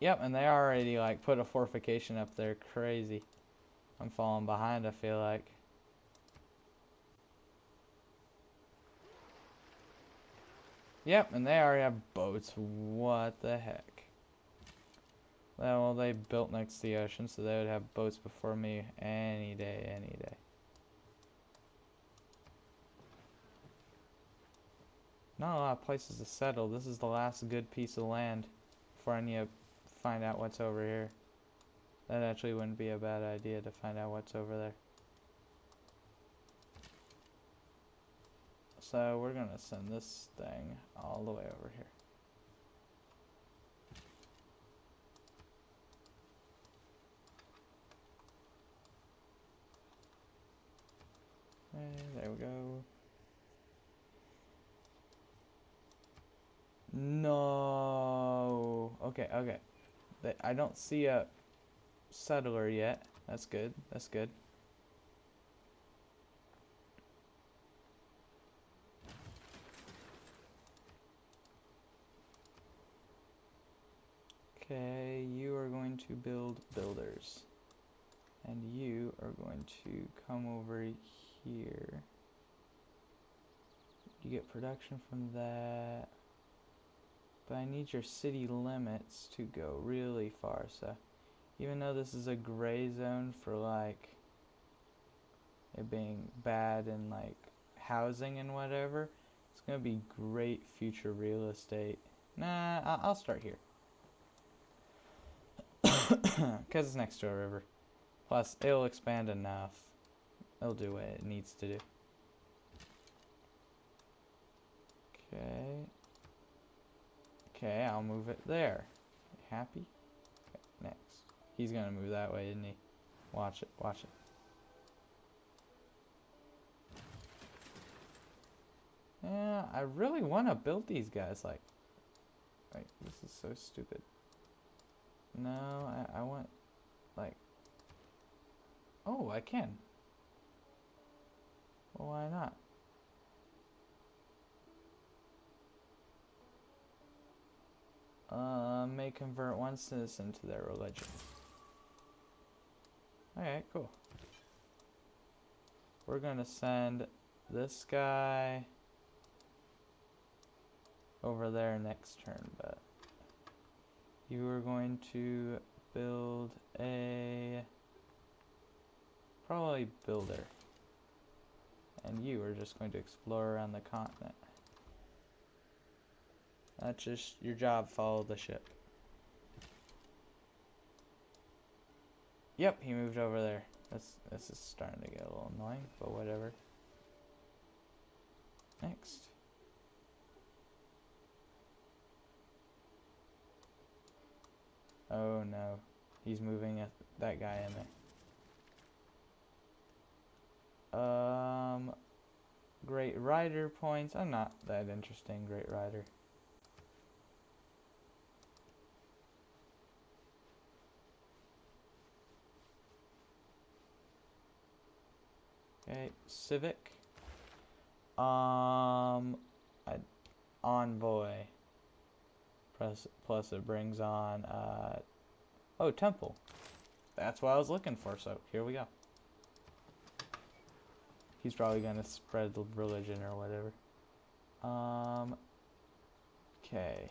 Yep, and they already like put a fortification up there. Crazy. I'm falling behind, I feel like. Yep, and they already have boats. What the heck? Well, they built next to the ocean, so they would have boats before me any day, any day. Not a lot of places to settle. This is the last good piece of land before I need to find out what's over here. That actually wouldn't be a bad idea to find out what's over there. So we're gonna send this thing all the way over here. Okay, there we go. No. Okay, okay. I don't see a settler yet. That's good. That's good. Okay, you are going to build builders. And you are going to come over here. You get production from that. But I need your city limits to go really far, so even though this is a gray zone for like it being bad in like housing and whatever, it's gonna be great future real estate. Nah, I'll start here. Because it's next to a river. Plus, it'll expand enough. It'll do what it needs to do. Okay. Okay, I'll move it there. Happy? Okay, next. He's gonna move that way, isn't he? Watch it, watch it. Yeah, I really want to build these guys, like, this is so stupid. No, I want, like, oh, I can. Well, why not? May convert one citizen to their religion. Alright, cool. We're gonna send this guy over there next turn, but you are going to build a probably builder, and you are just going to explore around the continent. That's just your job. Follow the ship. Yep, he moved over there. This is starting to get a little annoying, but whatever. Next. Oh no, he's moving that guy in there. Great Rider points. I'm not that interested in Great Rider. Okay, Civic. Envoy. Plus it brings on, oh, Temple. That's what I was looking for, so here we go. He's probably gonna spread the religion or whatever. Okay.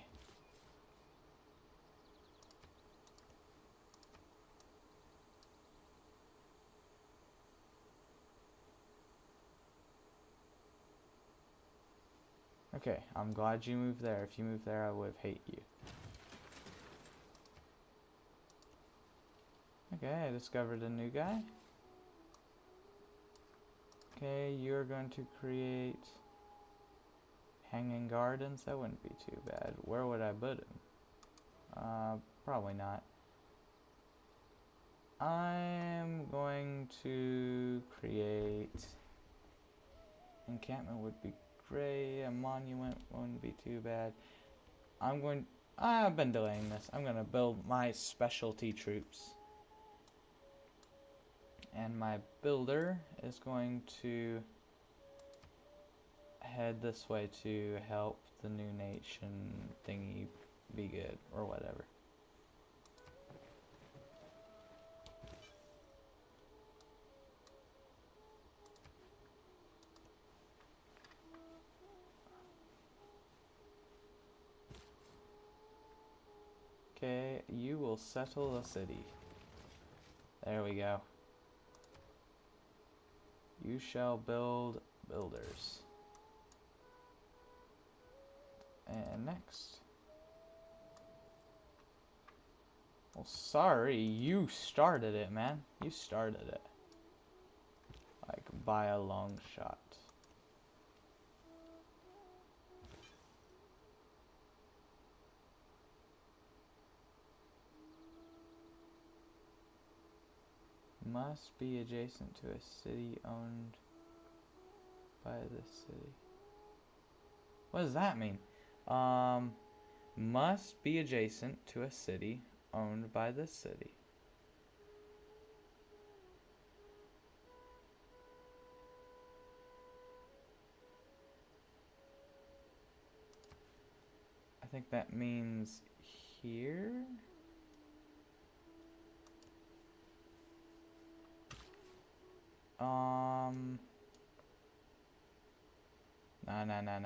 Okay, I'm glad you moved there. If you moved there, I would have hate you. Okay, I discovered a new guy. Okay, you're going to create hanging gardens. That wouldn't be too bad. Where would I put him? Probably not. I'm going to create encampment would be great. A monument wouldn't be too bad. I've been delaying this. I'm gonna build my specialty troops. And my builder is going to head this way to help the new nation thingy be good, or whatever. Okay, you will settle the city. There we go. You shall build builders. And next. Well, sorry, you started it, man. You started it. Like, by a long shot. Must be adjacent to a city owned by the city. What does that mean? Must be adjacent to a city owned by the city. I think that means here?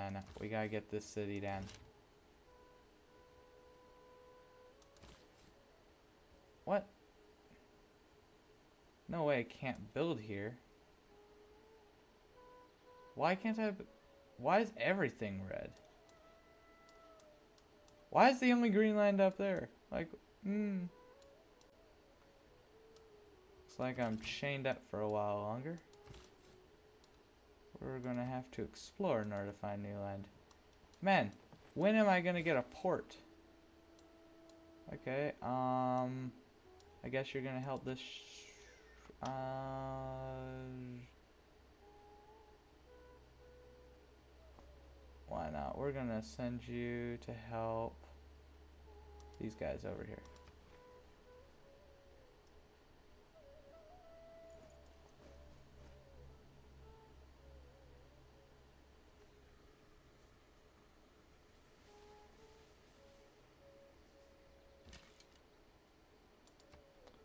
No. We gotta get this city down. What? No way I can't build here. Why can't I? Why is everything red? Why is the only green land up there? Like, It's like I'm chained up for a while longer. We're gonna have to explore in order to find new land. Man, when am I gonna get a port? Okay, I guess you're gonna help this. Why not? We're gonna send you to help these guys over here.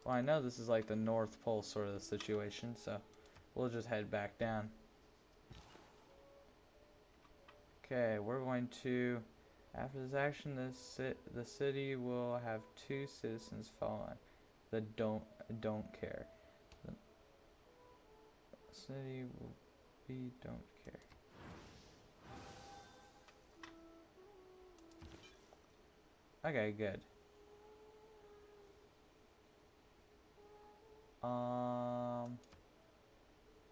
Well, I know this is like the North Pole sort of situation, so we'll just head back down. Okay, we're going to, after this action, the city will have 2 citizens fallen that don't care. The city will be don't care. Okay, good.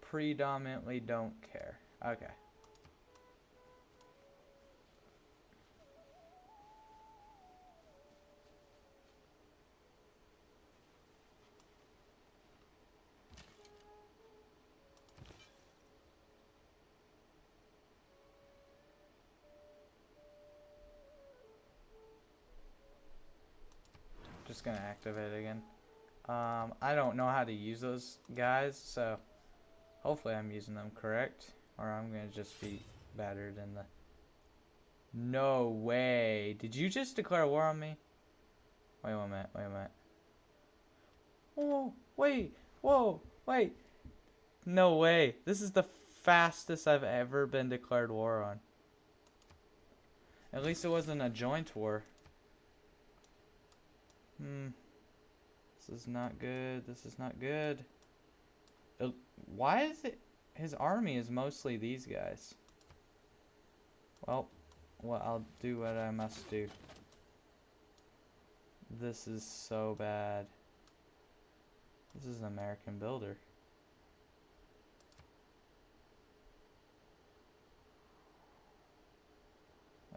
Predominantly don't care. Okay. Just gonna activate it again. I don't know how to use those guys, so hopefully I'm using them correct, or I'm gonna just be battered in the... No way! Did you just declare war on me? Wait a minute, wait a minute. Oh, wait, whoa, wait. No way. This is the fastest I've ever been declared war on. At least it wasn't a joint war. This is not good. This is not good. Why is it... His army is mostly these guys. Well, I'll do what I must do. This is so bad. This is an American builder.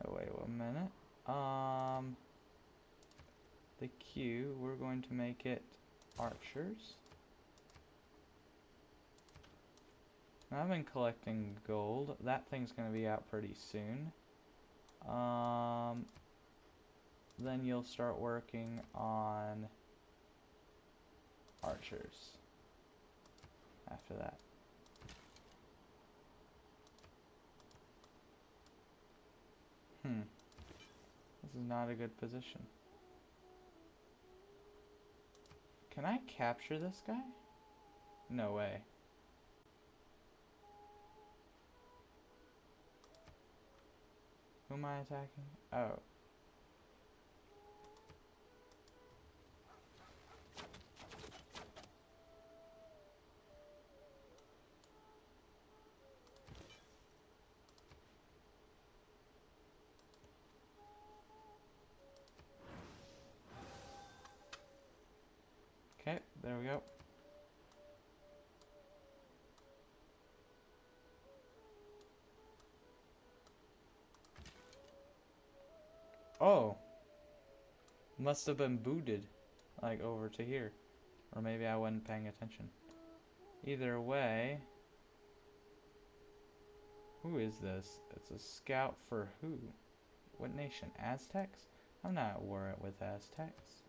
Oh, wait 1 minute. The Q, we're going to make it archers. Now, I've been collecting gold. That thing's going to be out pretty soon. Then you'll start working on archers after that. This is not a good position. Can I capture this guy? No way. Who am I attacking? Oh. Okay, there we go. Oh. Must have been booted, like, over to here. Or maybe I wasn't paying attention. Either way... Who is this? It's a scout for who? What nation? Aztecs? I'm not at war with Aztecs.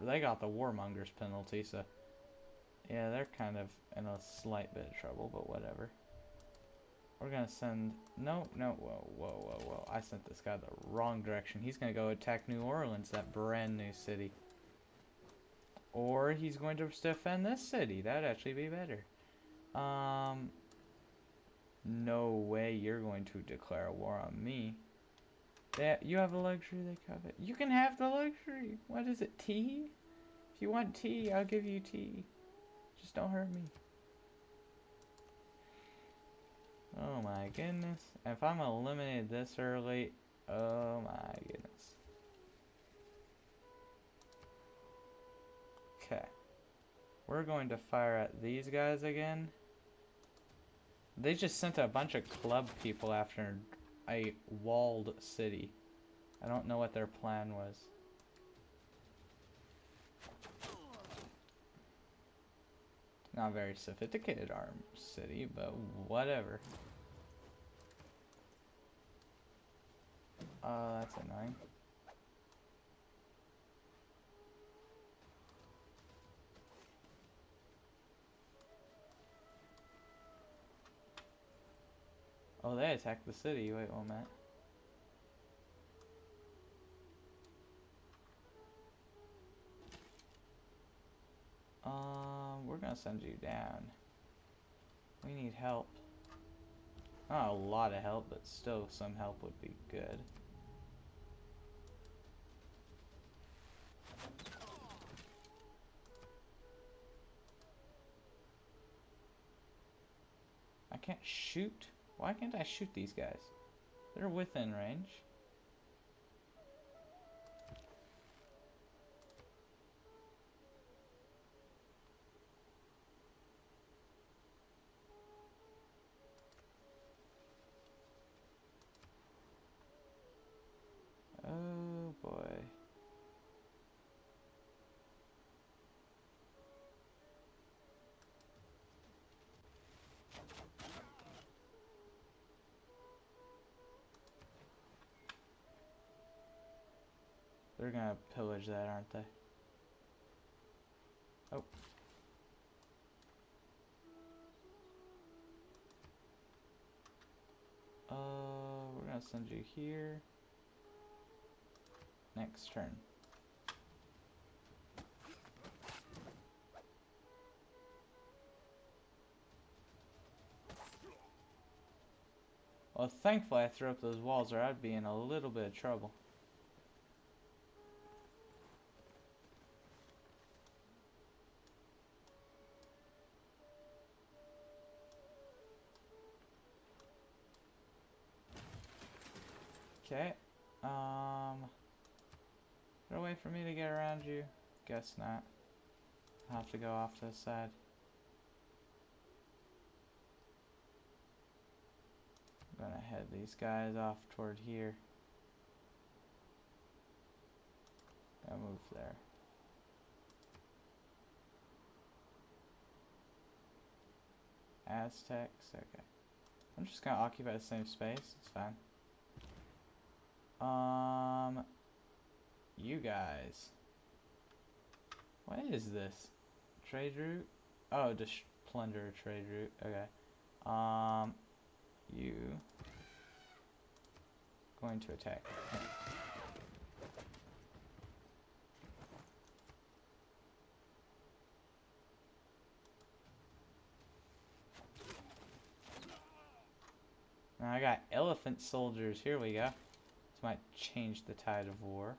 They got the warmongers penalty, so yeah, they're kind of in a slight bit of trouble, but whatever. We're gonna send no, whoa. I sent this guy the wrong direction. He's gonna go attack New Orleans, that brand new city. Or he's going to defend this city. That'd actually be better. No way you're going to declare war on me. You have a luxury they covet. You can have the luxury. What is it, tea? If you want tea, I'll give you tea. Just don't hurt me. Oh my goodness. If I'm eliminated this early, oh my goodness. Okay. We're going to fire at these guys again. They just sent a bunch of club people after a walled city. I don't know what their plan was. Not a very sophisticated armed city, but whatever. That's annoying. Oh, they attacked the city. Wait 1 minute. We're gonna send you down. We need help. Not a lot of help, but still some help would be good. I can't shoot? Why can't I shoot these guys? They're within range. Oh boy. They're gonna pillage that, aren't they? Oh. We're gonna send you here. Next turn. Well, thankfully I threw up those walls or I'd be in a little bit of trouble. Okay. there a way for me to get around you? Guess not. I'll have to go off to the side. I'm gonna head these guys off toward here. I'll move there. Aztecs, okay. I'm just gonna occupy the same space, it's fine. You guys. What is this? Trade route? Oh, just plunder a trade route, okay. You going to attack. Now I got elephant soldiers. Here we go. This might change the tide of war.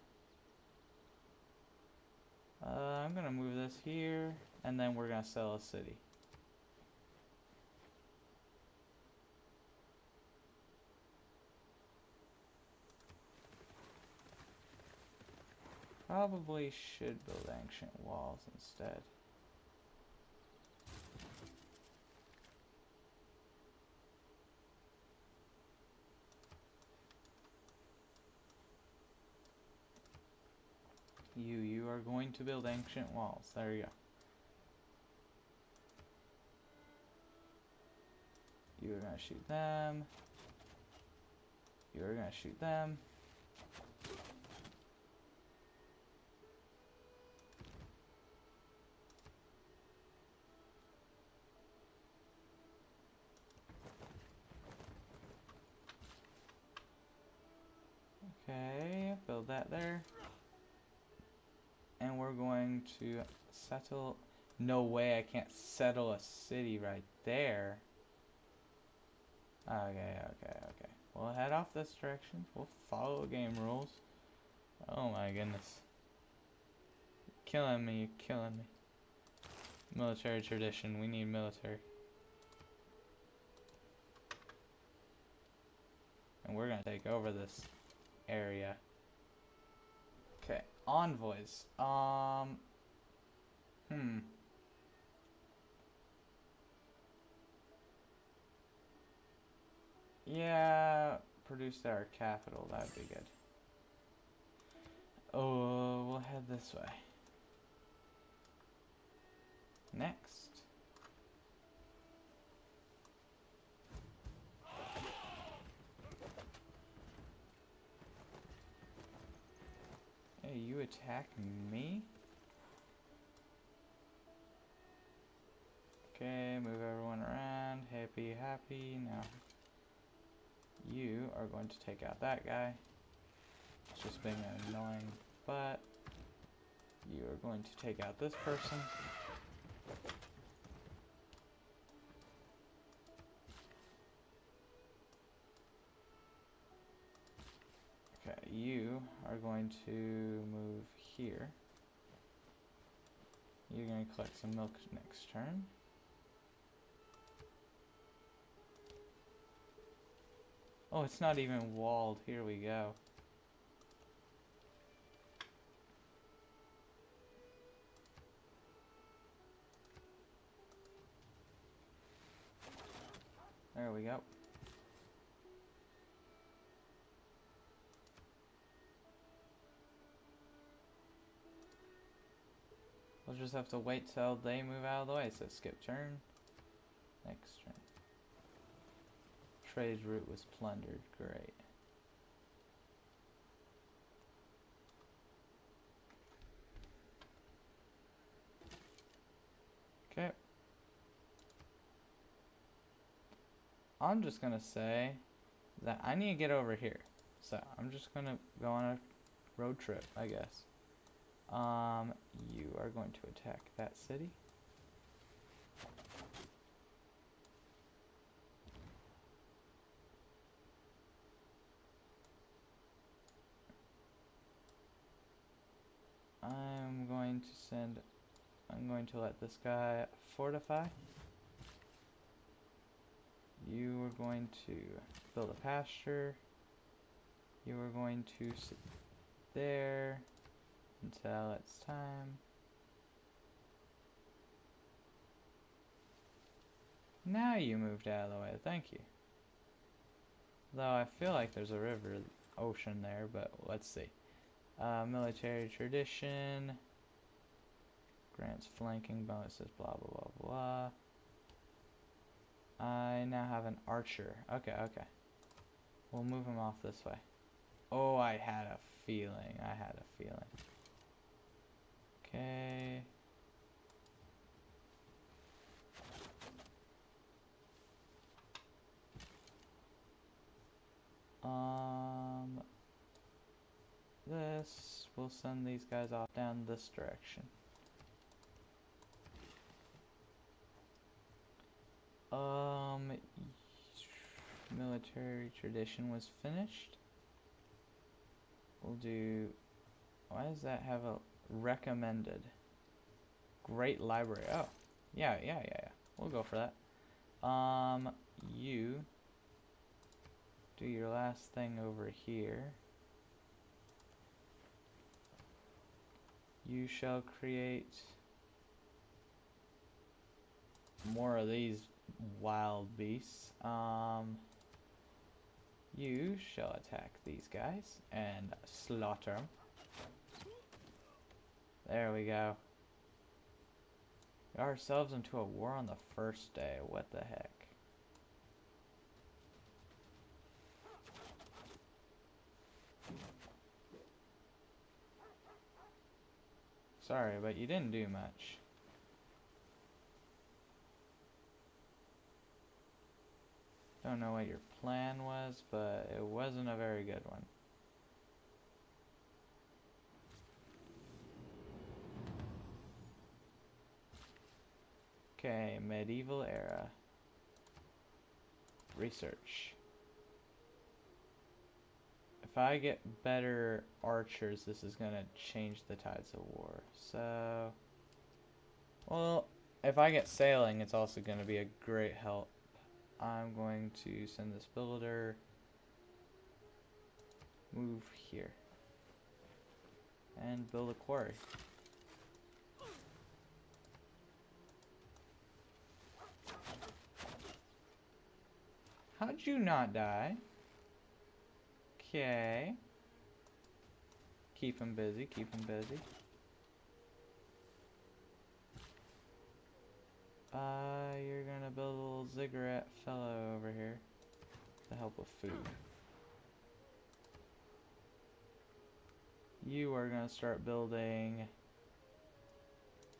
I'm gonna move this here, and then we're gonna sell a city. Probably should build ancient walls instead. You are going to build ancient walls. There you go. You are gonna shoot them. You are gonna shoot them. Okay, build that there. And we're going to settle. No way, I can't settle a city right there. Okay. We'll head off this direction. We'll follow game rules. Oh my goodness. You're killing me, you're killing me. Military tradition, we need military. And we're gonna take over this area. Okay, envoys. Yeah, produce our capital, that'd be good. Oh, we'll head this way. Next. Hey, you attack me? Okay, move everyone around. Happy. Now, you are going to take out that guy. It's just being an annoying butt. You are going to take out this person. Okay, you are going to move here. You're going to collect some milk next turn. Oh, it's not even walled. Here we go. There we go. We'll just have to wait till they move out of the way. So skip turn. Next turn. Trade route was plundered. Great. Okay. I'm just gonna say that I need to get over here. So I'm just gonna go on a road trip, I guess. You are going to attack that city. I'm going to let this guy fortify. You are going to build a pasture. You are going to sit there. until it's time. Now you moved out of the way, thank you. Though I feel like there's a river, ocean there, but let's see. Military tradition. Grants flanking bonuses, blah, blah, blah, blah. I now have an archer. Okay, okay. We'll move him off this way. Oh, I had a feeling. I had a feeling. Okay. This, we'll send these guys off down this direction. Military tradition was finished. We'll do, why does that have a recommended? Great library. Oh, yeah. We'll go for that. You do your last thing over here. You shall create more of these wild beasts. You shall attack these guys and slaughter them. There we go. Got ourselves into a war on the first day. What the heck? Sorry, but you didn't do much. Don't know what your plan was, but it wasn't a very good one. Okay, medieval era. Research. If I get better archers, this is gonna change the tides of war. So, well, if I get sailing, it's also gonna be a great help. I'm going to send this builder, move here, and build a quarry. How'd you not die? Okay. Keep him busy, keep him busy. You're gonna build a little ziggurat fellow over here to help with food. You are gonna start building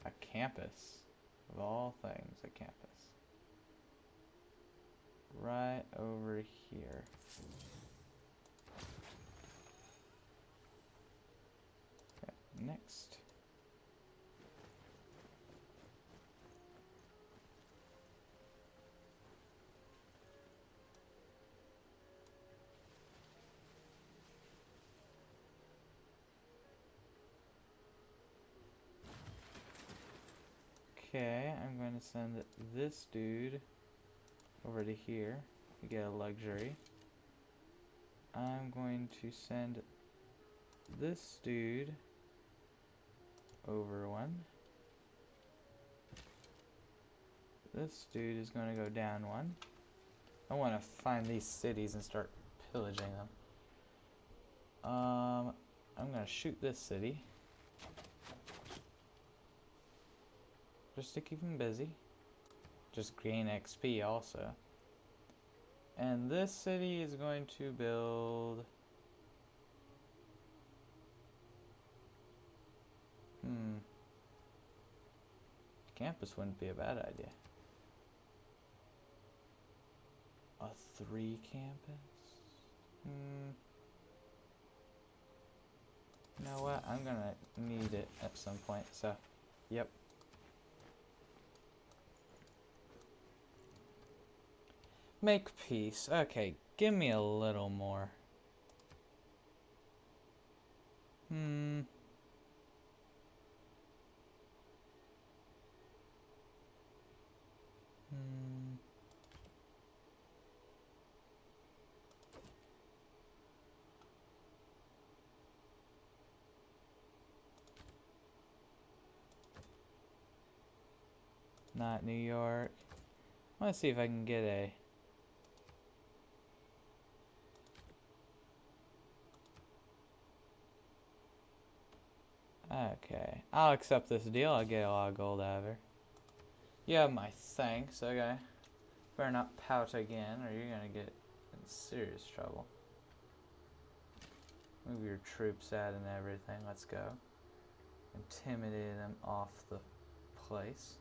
a campus, of all things, a campus. Right over here. Okay, next. Okay, I'm going to send this dude over to here to get a luxury. I'm going to send this dude over one. This dude is going to go down one. I want to find these cities and start pillaging them. I'm going to shoot this city. Just to keep him busy. Just gain XP also. And this city is going to build... Campus wouldn't be a bad idea. A 3 campus? You know what? I'm gonna need it at some point, so... Yep. Make peace. Okay, give me a little more. Not New York. Let's see if I can get a... Okay. I'll accept this deal. I'll get a lot of gold out of her. You have my thanks, okay. Better not pout again or you're gonna get in serious trouble. Move your troops out and everything. Let's go. Intimidate them off the place.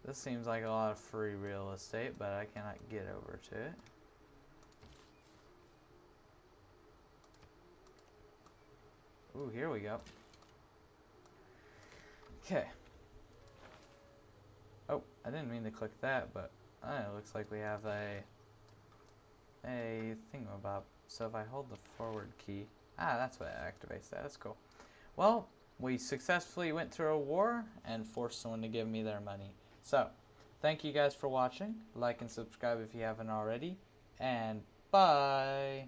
This seems like a lot of free real estate, but I cannot get over to it. Ooh, here we go. Okay. Oh, I didn't mean to click that, but it looks like we have a thingamabob. So if I hold the forward key, that's what activates that. That's cool. Well, we successfully went through a war and forced someone to give me their money. So, thank you guys for watching. Like and subscribe if you haven't already. And bye!